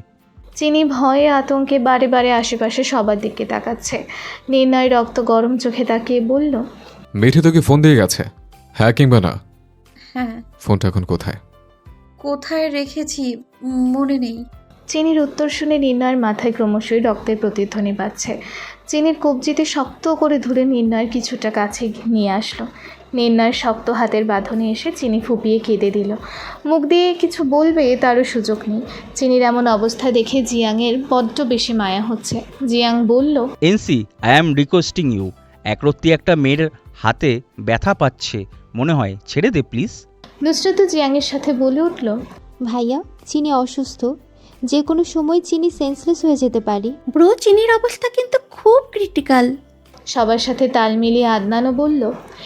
চিনি ভয়ে আতঙ্কে বারে বারে আশেপাশে সবার দিকে তাকাচ্ছে। নির্ণয় রক্ত গরম চোখে তাকিয়ে বলল, মেয়েটি তোকে ফোন দিয়ে গেছে, হ্যাঁ কিংবা না? হ্যাঁ। ফোনটা এখন কোথায়? কোথায় রেখেছি মনে নেই। চিনির উত্তর শুনে নির্ণয়ের মাথায় ক্রমশই রক্তের প্রতিধ্বনি পাচ্ছে। চিনির কবজিতে শক্ত করে ধরে নির্ণয়ের কিছুটা কাছে নিয়ে আসলো। নির্ণয়ের শক্ত হাতের বাঁধনে এসে চিনি ফুপিয়ে কেঁদে দিল। মুখ দিয়ে কিছু বলবে তারও সুযোগ নেই। চিনির এমন অবস্থা দেখে জিয়াংয়ের বড্ড বেশি মায়া হচ্ছে। জিয়াং বলল, Ansi, I am requesting you. একরত্তি একটা মেয়ের হাতে ব্যথা পাচ্ছে মনে হয়, ছেড়ে দে প্লিজ। নুসরত জিয়াংয়ের সাথে বলে উঠল, ভাইয়া, চিনি অসুস্থ, যে কোনো সময় চিনি সেন্সলেস হয়ে যেতে পারি। ব্রো, চিনির অবস্থা কিন্তু খুব ক্রিটিক্যাল। সবার সাথে তাল মিলিয়ে আদনানও বলল,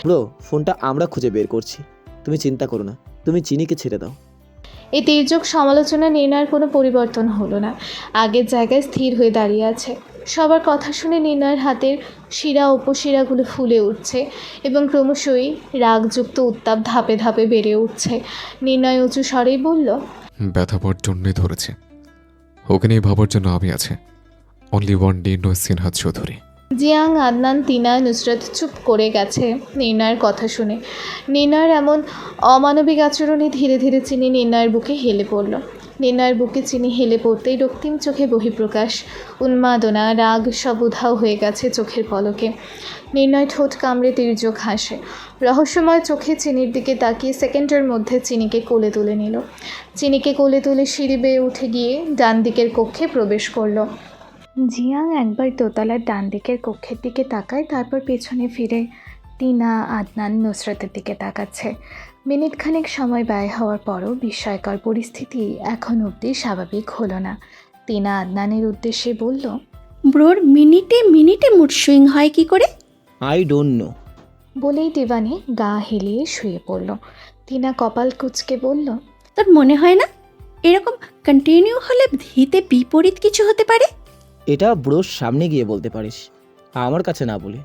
ব্রো, ফোনটা আমরা খুঁজে বের করছি, তুমি চিন্তা করো না, তুমি চিনিকে ছেড়ে দাও। এই তীর্যক সমালোচনা নির্ণয়ের কোনো পরিবর্তন হলো না। আগের জায়গায় স্থির হয়ে দাঁড়িয়ে আছে। সবার কথা শুনে নির্ণয়ের হাতের শিরা উপশিরাগুলো ফুলে উঠছে এবং ক্রমশই রাগযুক্ত উত্তাপ ধাপে ধাপে বেড়ে উঠছে। নির্ণয় উঁচু স্বরেই বলল, ব্যথা পাওয়ার জন্যই ধরেছে। ওকে নিয়ে ভাবার জন্য আমি আছে। অনলি ওয়ান নির্ণয় সিনহা চৌধুরী। জিয়াং, আদনান, তিনা, নুসরত চুপ করে গেছে নির্ণয়ের কথা শুনে। নির্ণয়ের এমন অমানবিক আচরণে ধীরে ধীরে চিনি নির্ণয়ের বুকে হেলে পড়ল। নির্ণয়ের বুকে চিনি হেলে পড়তেই রক্তিম চোখে বহিঃপ্রকাশ, উন্মাদনা, রাগ সব উধাও হয়ে গেছে চোখের পলকে। নির্ণয় ঠোঁট কামড়ে তির্যক হাসে, রহস্যময় চোখে চিনির দিকে তাকিয়ে সেকেন্ডের মধ্যে চিনিকে কোলে তুলে নিল। চিনিকে কোলে তুলে সিঁড়ি বেয়ে উঠে গিয়ে ডান দিকের কক্ষে প্রবেশ করলো। জিয়াং একবার দোতলার ডান দিকের কক্ষের দিকে তাকায়, তারপর পেছনে ফিরে টিনা, আদনান, নুসরাতের দিকে তাকাচ্ছে। মিনিটখানেক সময় ব্যয় হওয়ার পরও বিস্ময়কর পরিস্থিতি এখন অবধি স্বাভাবিক হলো না। টিনা আদনানের উদ্দেশ্যে বলল, ব্রোর মিনিটে মিনিটে মুড সুইং হয় কি করে? I don't know. বলেই দিবানি গা হেলিয়ে শুয়ে পড়ল। টিনা কপাল কুঁচকে বলল, তোর মনে হয় না এরকম কন্টিনিউ হলে হিতে বিপরীত কিছু হতে পারে? এটা ব্রোর সামনে গিয়ে বলতে পারিস, আমার কাছে না বলে।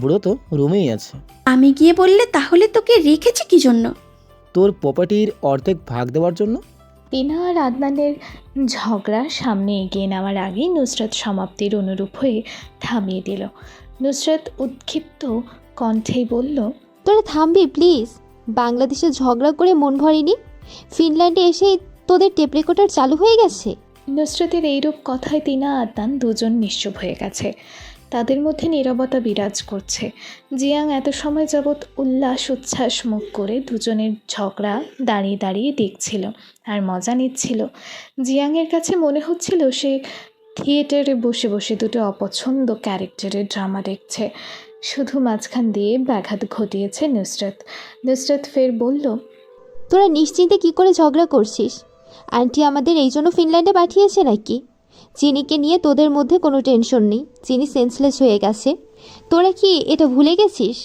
ব্রো তো রুমেই আছে। আমি গিয়ে বললে তাহলে তোকে রেখেছে কি জন্য? তোর প্রপার্টির অর্ধেক ভাগ দেওয়ার জন্য। টিনা আর আদনানের ঝগড়া সামনে এগিয়ে নেওয়ার আগেই নুসরাত সমাপ্তির অনুরূপ হয়ে থামিয়ে দিল। নুসরাত উৎক্ষিপ্ত কণ্ঠেই বলল, তোরা থামবি প্লিজ। বাংলাদেশে ঝগড়া করে মন ভরেনি, ফিনল্যান্ডে এসেই তোদের টেপ রেকর্ডার চালু হয়ে গেছে। নুসরাতের এইরূপ কথায় টিনা আদনান দুজন নিশ্চুপ হয়ে গেছে। তাদের মধ্যে নীরবতা বিরাজ করছে। জিয়াং এত সময় যাবৎ উল্লাস উচ্ছ্বাস মুখ করে দুজনের ঝগড়া দাঁড়িয়ে দাঁড়িয়ে দেখছিল আর মজা নিচ্ছিল। জিয়াংয়ের কাছে মনে হচ্ছিল সে থিয়েটারে বসে বসে দুটো অপছন্দ ক্যারেক্টারের ড্রামা দেখছে। শুধু মাঝখান দিয়ে ব্যাঘাত ঘটিয়েছে নুসরাত। নুসরাত ফের বলল, তোরা নিশ্চিন্তে কি করে ঝগড়া করছিস? আন্টি আমাদের এই জন্য ফিনল্যান্ডে পাঠিয়েছে নাকি? চিনিকে নিয়ে তোদের মধ্যে কোনো টেনশন নেই, চিনি সেন্সলেস হয়ে গেছে। তোরা কি এটা ভুলে গেছিস?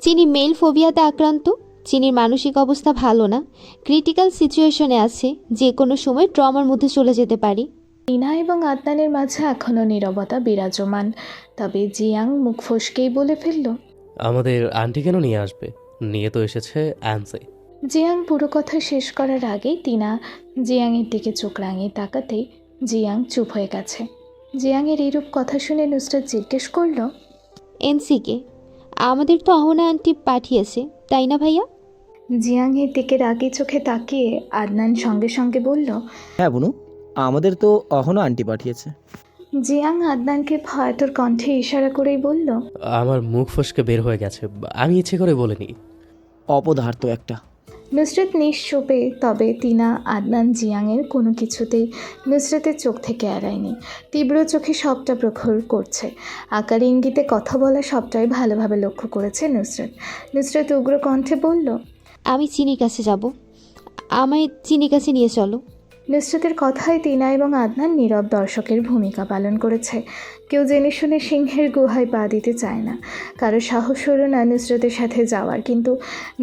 চিনি মেল ফোবিয়াতে আক্রান্ত, চিনির মানসিক অবস্থা ভালো না, ক্রিটিক্যাল সিচুয়েশনে আছে, যে কোনো সময় ট্রমার মধ্যে চলে যেতে পারি। টিনা এবং আদনানের মাঝে এখনও নীরবতা বিরাজমান। তবে জিয়াং মুখ ফসকেই বলে ফেলল, আমাদের আন্টি কেন নিয়ে আসবে? নিয়ে তো এসেছে অ্যান্সি। জিয়াং পুরো কথা শেষ করার আগেই টিনা জিয়াংয়ের দিকে চোখ রাঙিয়ে তাকাতেই জিয়াং চুপ হয়ে গেছে। জিয়াংয়ের এইরূপ কথা শুনে নুসরাত জিজ্ঞেস করল, এনসিকে আমাদের তো অহনা আন্টি পাঠিয়েছে, তাই না ভাইয়া? জিয়াংয়ের দিকে রাগি চোখে তাকিয়ে আদনান সঙ্গে সঙ্গে বলল, হ্যাঁ বুনু, আমাদের তো অহনো আন্টি পাঠিয়েছে। জিয়াং আদনানকে ভয়াতুর কণ্ঠে ইশারা করেই বলল, আমার মুখ ফসকে বের হয়ে গেছে, আমি ইচ্ছে করে বলিনি। অপদার্থ একটা। নুসরাত নিশ্চুপে। তবে টিনা, আদনান, জিয়াংয়ের কোনো কিছুতেই নুসরাতের চোখ থেকে এড়ায়নি। তীব্র চোখে সবটা প্রখর করছে। আকার ইঙ্গিতে কথা বলা সবটাই ভালোভাবে লক্ষ্য করেছে নুসরাত। নুসরাত উগ্র কণ্ঠে বলল, আমি চিনির কাছে যাব, আমায় চিনির কাছে নিয়ে চলো। নুসরাতের কথায় টিনা এবং আদনান নীরব দর্শকের ভূমিকা পালন করেছে। কেউ জেনে শুনে সিংহের গুহায় পা দিতে চায় না, কারো সাহস হলো না নুসরাতের সাথে যাওয়ার। কিন্তু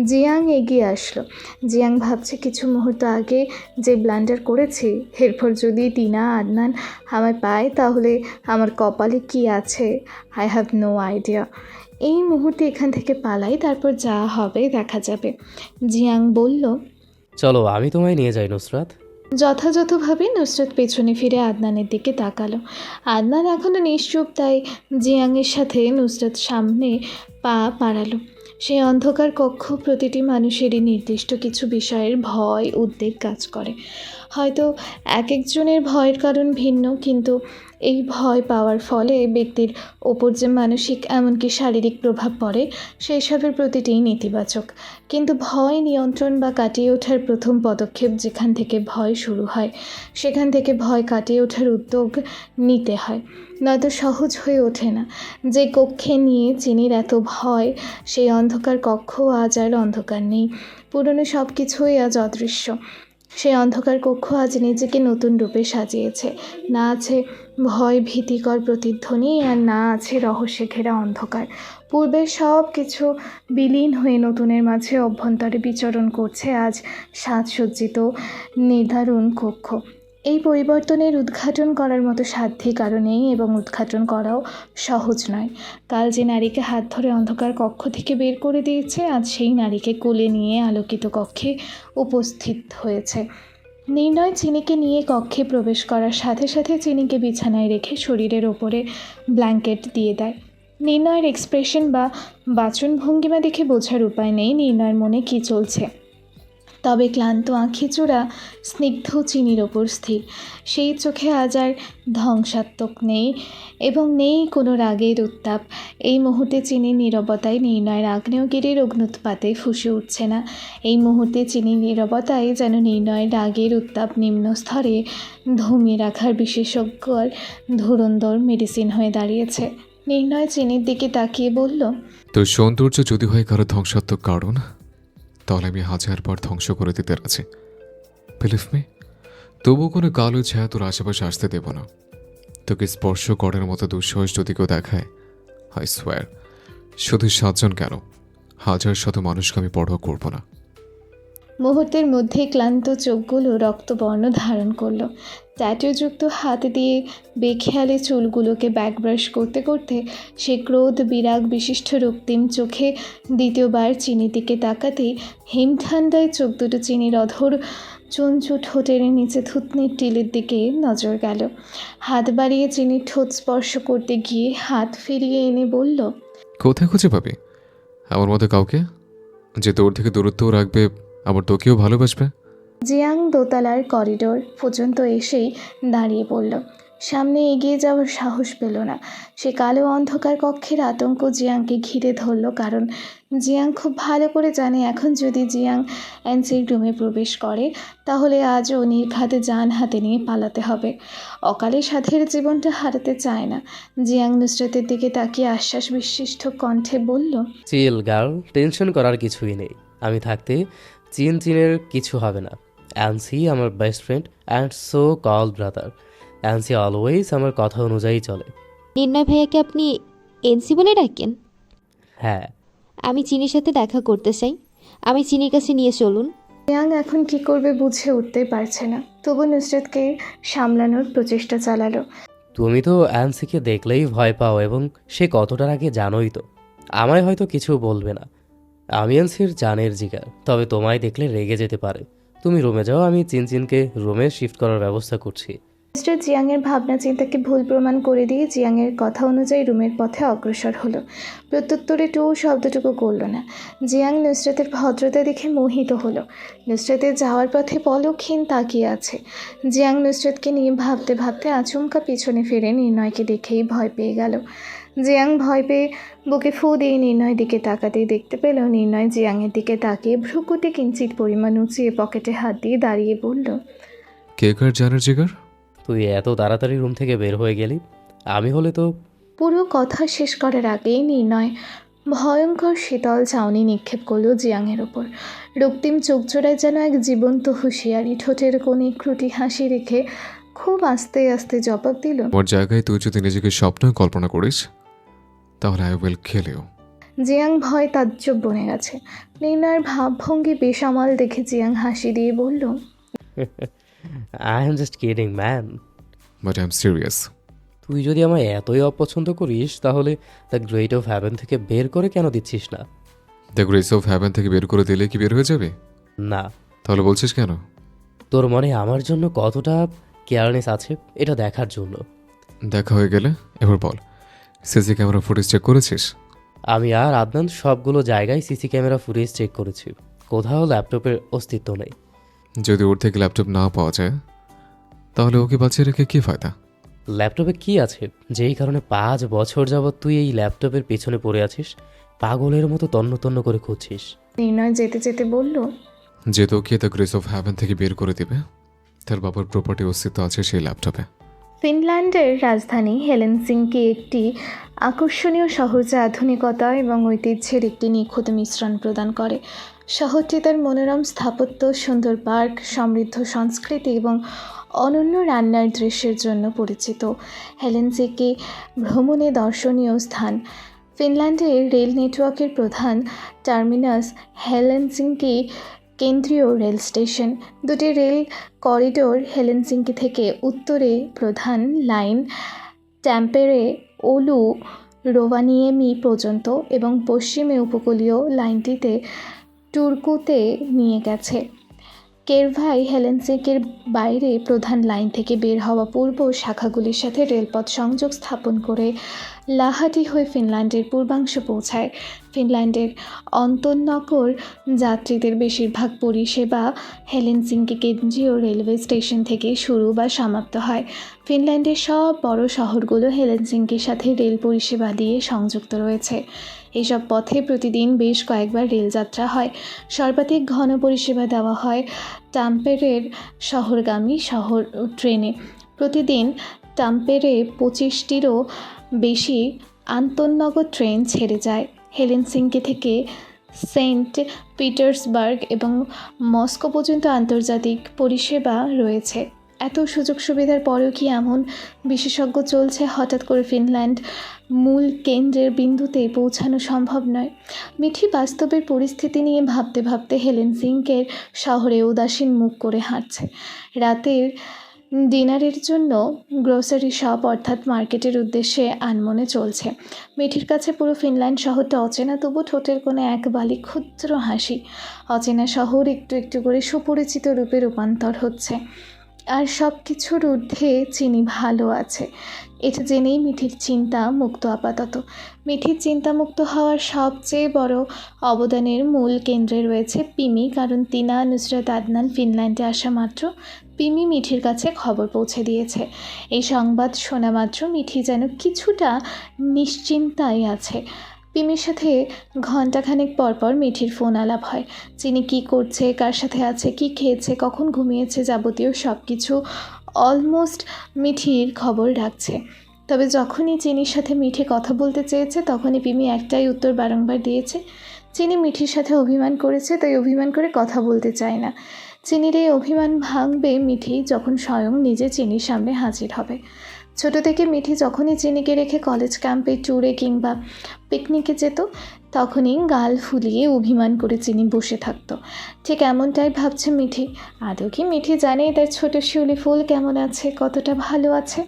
জিয়াং এগিয়ে আসলো। জিয়াং ভাবছে কিছু মুহূর্ত আগে যে ব্লান্ডার করেছি, এরপর যদি টিনা আদনান আমায় পায় তাহলে আমার কপালে কি আছে আই হ্যাভ নো আইডিয়া। এই মুহূর্তে এখান থেকে পালাই, তারপর যা হবে দেখা যাবে। জিয়াং বলল, চলো আমি তোমায় নিয়ে যাই নুসরাত। যথাযথভাবে নুসরাত পেছনে ফিরে আদনানের দিকে তাকালো। আদনান এখনও নিশ্চুপ, তাই জিয়াংয়ের সাথে নুসরাত সামনে পা বাড়ালো। সেই অন্ধকার কক্ষ প্রতিটি মানুষেরই নির্দিষ্ট কিছু বিষয়ের ভয় উদ্বেগ কাজ করে। হয়তো এক একজনের ভয়ের কারণ ভিন্ন, কিন্তু এই ভয় পাওয়ার ফলে ব্যক্তির ওপর যে মানসিক এমনকি শারীরিক প্রভাব পড়ে সেই সবের প্রতিটিই নেতিবাচক। কিন্তু ভয় নিয়ন্ত্রণ বা কাটিয়ে ওঠার প্রথম পদক্ষেপ যেখান থেকে ভয় শুরু হয়, সেখান থেকে ভয় কাটিয়ে ওঠার উদ্যোগ নিতে হয়, নয়তো সহজ হয়ে ওঠে না। যে কক্ষে নিয়ে চিনির এত ভয়, সেই অন্ধকার কক্ষ আজ আর অন্ধকার নেই। পুরনো সব কিছুই আজ অদৃশ্য। সেই অন্ধকার কক্ষ আজ নিজেকে নতুন রূপে সাজিয়েছে। না আছে ভয় ভীতিকর প্রতিধ্বনি, আর না আছে রহস্যে ঘেরা অন্ধকার। পূর্বের সব কিছু বিলীন হয়ে নতুনের মাঝে অভ্যন্তরে বিচরণ করছে আজ সাজসজ্জিত নির্ধারণ কক্ষ। এই পরিবর্তনের উদ্ঘাটন করার মতো সাধ্যি কারো নেই, এবং উদ্ঘাটন করাও সহজ নয়। কাল যে নারীকে হাত ধরে অন্ধকার কক্ষ থেকে বের করে দিয়েছে, আজ সেই নারীকে কোলে নিয়ে আলোকিত কক্ষে উপস্থিত হয়েছে। নির্ণয় চিনিকে নিয়ে কক্ষে প্রবেশ করার সাথে সাথে চিনিকে বিছানায় রেখে শরীরের ওপরে ব্ল্যাঙ্কেট দিয়ে দেয়। নির্ণয়ের এক্সপ্রেশন বা বাচনভঙ্গিমা দেখে বোঝার উপায় নেই নির্ণয়ের মনে কী চলছে। তবে ক্লান্ত আঁখিচূড়া স্নিগ্ধ চিনির ওপর স্থির। সেই চোখে আজ আর ধ্বংসাত্মক নেই এবং নেই কোনো রাগের উত্তাপ। এই মুহূর্তে চিনির নীরবতায় নির্ণয়ের আগ্নেয়গিরির অগ্নুৎপাতে ফুঁসে উঠছে না। এই মুহূর্তে চিনির নীরবতায় যেন নির্ণয়ের রাগের উত্তাপ নিম্ন স্তরে ধমিয়ে রাখার বিশেষজ্ঞর ধুরন্ধর মেডিসিন হয়ে দাঁড়িয়েছে। নির্ণয় চিনির দিকে তাকিয়ে বলল, তোর সৌন্দর্য যদি হয় কারো ধ্বংসাত্মক কারণ, তাহলে আমি 1000বার ধ্বংস করে দিতে রাজি। বিলিভ মি, তবু কোনো কালো ছায়া তোর আশেপাশে আসতে দেব না। তোকে স্পর্শ করার মতো দুঃসাহস যদি কেউ দেখায়, আই সোয়ার, শুধু 7 জন কেন, 1000 মানুষকে আমি পরোয়া করব না। মুহূর্তের মধ্যেই ক্লান্ত চোখগুলো রক্তবর্ণ ধারণ করলো। ট্যাটুযুক্ত হাত দিয়ে বেখেয়ালে চুলগুলোকে ব্যাকব্রাশ করতে করতে সে ক্রোধ বিরাগ বিশিষ্ট রক্তিম চোখে দ্বিতীয়বার চিনির দিকে তাকাতেই হিমঠান্ডায় চোখ দুটো চিনির অধর চঞ্চু ঠোঁটের নিচে থুতনির টিলের দিকে নজর গেল। হাত বাড়িয়ে চিনির ঠোঁট স্পর্শ করতে গিয়ে হাত ফিরিয়ে এনে বলল, কোথায় খুঁজে পাবি আমার মতো কাউকে যে তোর থেকে দূরত্বও রাখবে, আবার তোকেও ভালোবাসবে? জিয়াং দোতলার করিডোর পর্যন্ত এসেই দাঁড়িয়ে পড়ল। সামনে এগিয়ে যাওয়ার সাহস পেল না। সে কালো অন্ধকার কক্ষের আতঙ্ক জিয়াংকে ঘিরে ধরল, কারণ জিয়াং খুব ভালো করে জানে এখন যদি জিয়াং এনসির রুমে প্রবেশ করে তাহলে আজও নির্ঘাতে যান হাতে নিয়ে পালাতে হবে। অকালে সাথের জীবনটা হারাতে চায় না। জিয়াং নুসরাতের দিকে তাকিয়ে আশ্বাস বিশিষ্ট কণ্ঠে বলল, চিল গার্ল, টেনশন করার কিছুই নেই। আমি থাকতে চিনের কিছু হবে না। অ্যান্সি আমার best friend and so call brother. Ansi always আমার কথা অনুযায়ী চলে। নির্ণয় ভাইয়াকে আপনি এনসি বলে ডাকেন? হ্যাঁ। আমি চিনির সাথে দেখা করতে চাই। আমি চিনির কাছে নিয়ে চলুন। জিয়াং এখন কি করবে বুঝে উঠতে পারছে না, তবু নুসরাতকে সামলানোর প্রচেষ্টা চালালো। তুমি তো অ্যান্সিকে দেখলেই ভয় পাও এবং সে কতটার আগে জানোই তো। আমায় হয়তো কিছু বলবে না, আমি অ্যান্সির জানের জিগার, তবে তোমায় দেখলে রেগে যেতে পারে। তুমি রুমে যাও, আমি চিনকে রুমে শিফট করার ব্যবস্থা করছি। মিস্টার জিয়াংয়ের ভাবনা চিন্তাকে ভুল প্রমাণ করে দিয়ে জিয়াংয়ের কথা অনুযায়ী রুমের পথে অগ্রসর হলো। প্রত্যুত্তরে টু শব্দটুকু করল না। জিয়াং নুসরাতের ভদ্রতা দেখে মোহিত হলো। নুসরাতের যাওয়ার পথে পলকহীন তাকিয়ে আছে। জিয়াং নুসরাতকে নিয়ে ভাবতে ভাবতে আচমকা পিছনে ফিরে নির্ণয়কে দেখেই ভয় পেয়ে গেল। জিয়াং ভয় পেয়ে বুকে ফু দিয়ে নির্ণয়ের দিকে তাকাতেই দেখতে পেল নির্ণয় জিয়াংয়ের দিকে তাকিয়ে ভ্রুকুটি কিঞ্চিত পরিমাণ উঁচিয়ে পকেটে হাত দিয়ে দাঁড়িয়ে বলল, কে কার জানার জিগার? তুই এত তাড়াতাড়ি রুম থেকে বের হয়ে গেলি, আমি হলে তো। পুরো কথা শেষ করার আগেই নির্ণয় ভয়ঙ্কর শীতল চাউনি নিক্ষেপ করল জিয়াংয়ের ওপর। রক্তিম চোখজোড়ায় যেন এক জীবন্ত হুঁশিয়ারি, ঠোঁটের কোণে ক্রুটি হাসি রেখে খুব আস্তে আস্তে জবাব দিল, ওর জায়গায় তুই যদি নিজেকে স্বপ্ন কল্পনা করিস তাহলে I will kill you. Jiang ভয় তাজ্জব বনে গেছে। নির্ণয়ের ভাবভঙ্গি বেসামাল দেখে জিয়াং হাসি দিয়ে বলল, I am just kidding man. But I am serious. তুই যদি আমায় এতই অপছন্দ করিস তাহলে দ্য গ্রেট অফ হ্যাভেন থেকে বের করে কেন দিচ্ছিস না? দ্য গ্রেস অফ হ্যাভেন থেকে বের করে দিলে কি বের হয়ে যাবে? না। তাহলে বলছিস কেন? তোর মনে আমার জন্য কতটা কেয়ারনেস আছে এটা দেখার জন্য। দেখা হয়ে গেলে এবার বল, সিসি ক্যামেরা ফুটেজ চেক করেছিস? আমি আর আদনান সবগুলো জায়গায় সিসি ক্যামেরা ফুটেজ চেক করেছি, কোথাও ল্যাপটপের অস্তিত্ব নেই। যদি ওর থেকে ল্যাপটপ না পাওয়া যায় তাহলে ওকে বাঁচিয়ে রেখে কী ফায়দা? ল্যাপটপে কি আছে যেই কারণে 5 বছর যাবৎ তুই এই ল্যাপটপের পেছনে পড়ে আছিস, পাগলের মতো তন্ন তন্ন করে খুঁজছিস? নির্ণয় যেতে যেতে বলল, যে তোকে দ্য গ্রেস অফ হ্যাভেন থেকে বের করে দিবে তার বাবার প্রপার্টি অস্তিত্ব আছে সেই ল্যাপটপে। ফিনল্যান্ডের রাজধানী হেলেনসিঙ্কি একটি আকর্ষণীয় শহর যা আধুনিকতা এবং ঐতিহ্যের একটি নিখুঁত মিশ্রণ প্রদান করে। শহরটি তার মনোরম স্থাপত্য, সুন্দর পার্ক, সমৃদ্ধ সংস্কৃতি এবং অনন্য রান্নার দৃশ্যের জন্য পরিচিত। হেলেনসিঙ্কি ভ্রমণে দর্শনীয় স্থান। ফিনল্যান্ডের রেল নেটওয়ার্কের প্রধান টার্মিনাস হেলেনসিঙ্কি কেন্দ্রীয় রেল স্টেশন। দুটি রেল করিডোর হেলেনসিঙ্কি থেকে উত্তরে প্রধান লাইন ট্যাম্পেরে ওলু রোভানিয়েমি পর্যন্ত এবং পশ্চিমে উপকূলীয় লাইনটিতে টুর্কুতে নিয়ে গেছে। কেরভাই হেলেনসিকের বাইরে প্রধান লাইন থেকে বের হওয়া পূর্ব শাখাগুলির সাথে রেলপথ সংযোগ স্থাপন করে লাহাটি হয়ে ফিনল্যান্ডের পূর্বাংশে পৌঁছায়। ফিনল্যান্ডের অন্তর্নগর যাত্রীদের বেশিরভাগ পরিষেবা হেলেনসিঙ্কি কেন্দ্রীয় রেলওয়ে স্টেশন থেকে শুরু বা সমাপ্ত হয়। ফিনল্যান্ডের সব বড় শহরগুলো হেলেনসিঙ্কির সাথে রেল পরিষেবা দিয়ে সংযুক্ত রয়েছে। এইসব পথে প্রতিদিন বেশ কয়েকবার রেলযাত্রা হয়। সর্বাধিক ঘন পরিষেবা দেওয়া হয় টাম্পেরের শহরগামী ট্রেনে। প্রতিদিন টাম্পেরে 25টিরও বেশি আন্তঃনগর ট্রেন ছেড়ে যায়। হেলেনসিঙ্কি থেকে সেন্ট পিটার্সবার্গ এবং মস্কো পর্যন্ত আন্তর্জাতিক পরিষেবা রয়েছে। এত সুযোগ সুবিধার পরেও কি এমন বিশেষজ্ঞ চলছে হঠাৎ করে ফিনল্যান্ড মূল কেন্দ্রের বিন্দুতে পৌঁছানো সম্ভব নয়? মিঠি বাস্তবের পরিস্থিতি নিয়ে ভাবতে ভাবতে হেলেনসিঙ্কের শহরে উদাসীন মুখ করে হাঁটছে। রাতের ডিনারের জন্য গ্রোসারি শপ অর্থাৎ মার্কেটের উদ্দেশ্যে আনমনে চলছে। মিঠির কাছে পুরো ফিনল্যান্ড শহরটা অচেনা, তবু ঠোঁটের কোণে এক বালি ক্ষুদ্র হাসি। অচেনা শহর একটু একটু করে সুপরিচিত রূপে রূপান্তর হচ্ছে, আর সব কিছুর ঊর্ধ্বে চিনি ভালো আছে, এটা জেনেই মিঠির চিন্তা মুক্ত আপাতত। মিঠির চিন্তামুক্ত হওয়ার সবচেয়ে বড় অবদানের মূল কেন্দ্রে রয়েছে পিমি, কারণ তিনা, নুসরাত, আদনান ফিনল্যান্ডে আসা মাত্র পিমি মিঠির কাছে খবর পৌঁছে দিয়েছে। এই সংবাদ শোনা মাত্র মিঠি যেন কিছুটা নিশ্চিন্তায় আছে। পিমির সাথে ঘণ্টাখানেক পরপর মিঠির ফোন আলাপ হয়। চিনি কী করছে, কার সাথে আছে, কি খেয়েছে, কখন ঘুমিয়েছে, যাবতীয় সব কিছু অলমোস্ট মিঠির খবর রাখছে। তবে যখনই চিনির সাথে মিঠি কথা বলতে চেয়েছে তখনই পিমি একটাই উত্তর বারংবার দিয়েছে, চিনি মিঠির সাথে অভিমান করেছে, তাই অভিমান করে কথা বলতে চায় না। চিনির এই অভিমান ভাঙবে মিঠি যখন স্বয়ং নিজে চিনির সামনে হাজির হবে। ছোট থেকে মিঠি যখনই চিনিকে রেখে কলেজ ক্যাম্পে, ট্যুরে কিংবা পিকনিকে যেত তখনই গাল ফুলিয়ে অভিমান করে চিনি বসে থাকতো। ঠিক এমনটাই ভাবছে মিঠি। আদৌ কি মিঠি জানে তার ছোট শিউলি ফুল কেমন আছে, কতটা ভালো আছে?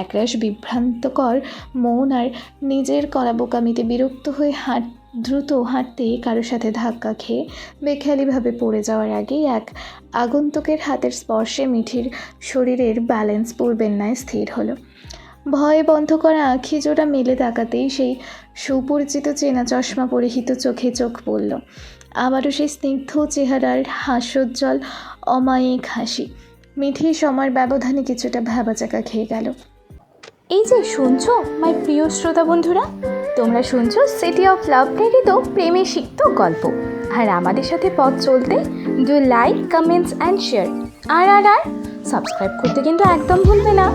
একরাশ বিভ্রান্তকর মন আর নিজের করা বোকামিতে বিরক্ত হয়ে দ্রুত হাঁটতে কারোর সাথে ধাক্কা খেয়ে বেখেয়ালিভাবে পড়ে যাওয়ার আগেই এক আগন্তুকের হাতের স্পর্শে মিঠির শরীরের ব্যালেন্স পূর্বের ন্যায় স্থির হলো। ভয়ে বন্ধ করা আঁখি জোড়া মেলে তাকাতেই সেই সুপরিচিত চেনা চশমা পরিহিত চোখে চোখ পড়ল। আবারও সেই স্নিগ্ধ চেহারার হাস্যোজ্জ্বল অমায়িক হাসি। মিঠি সময়ের ব্যবধানে কিছুটা ভ্যাবাচাকা খেয়ে গেল। এই যে শুনছো মাই প্রিয় শ্রোতা বন্ধুরা, তোমরা শুনছো সিটি অফ লাভ প্রেরিত প্রেমে সিক্ত গল্প। আর আমাদের সাথে পথ চলতে do like, comments and share. আর সাবস্ক্রাইব করতে কিন্তু একদম ভুলবে না।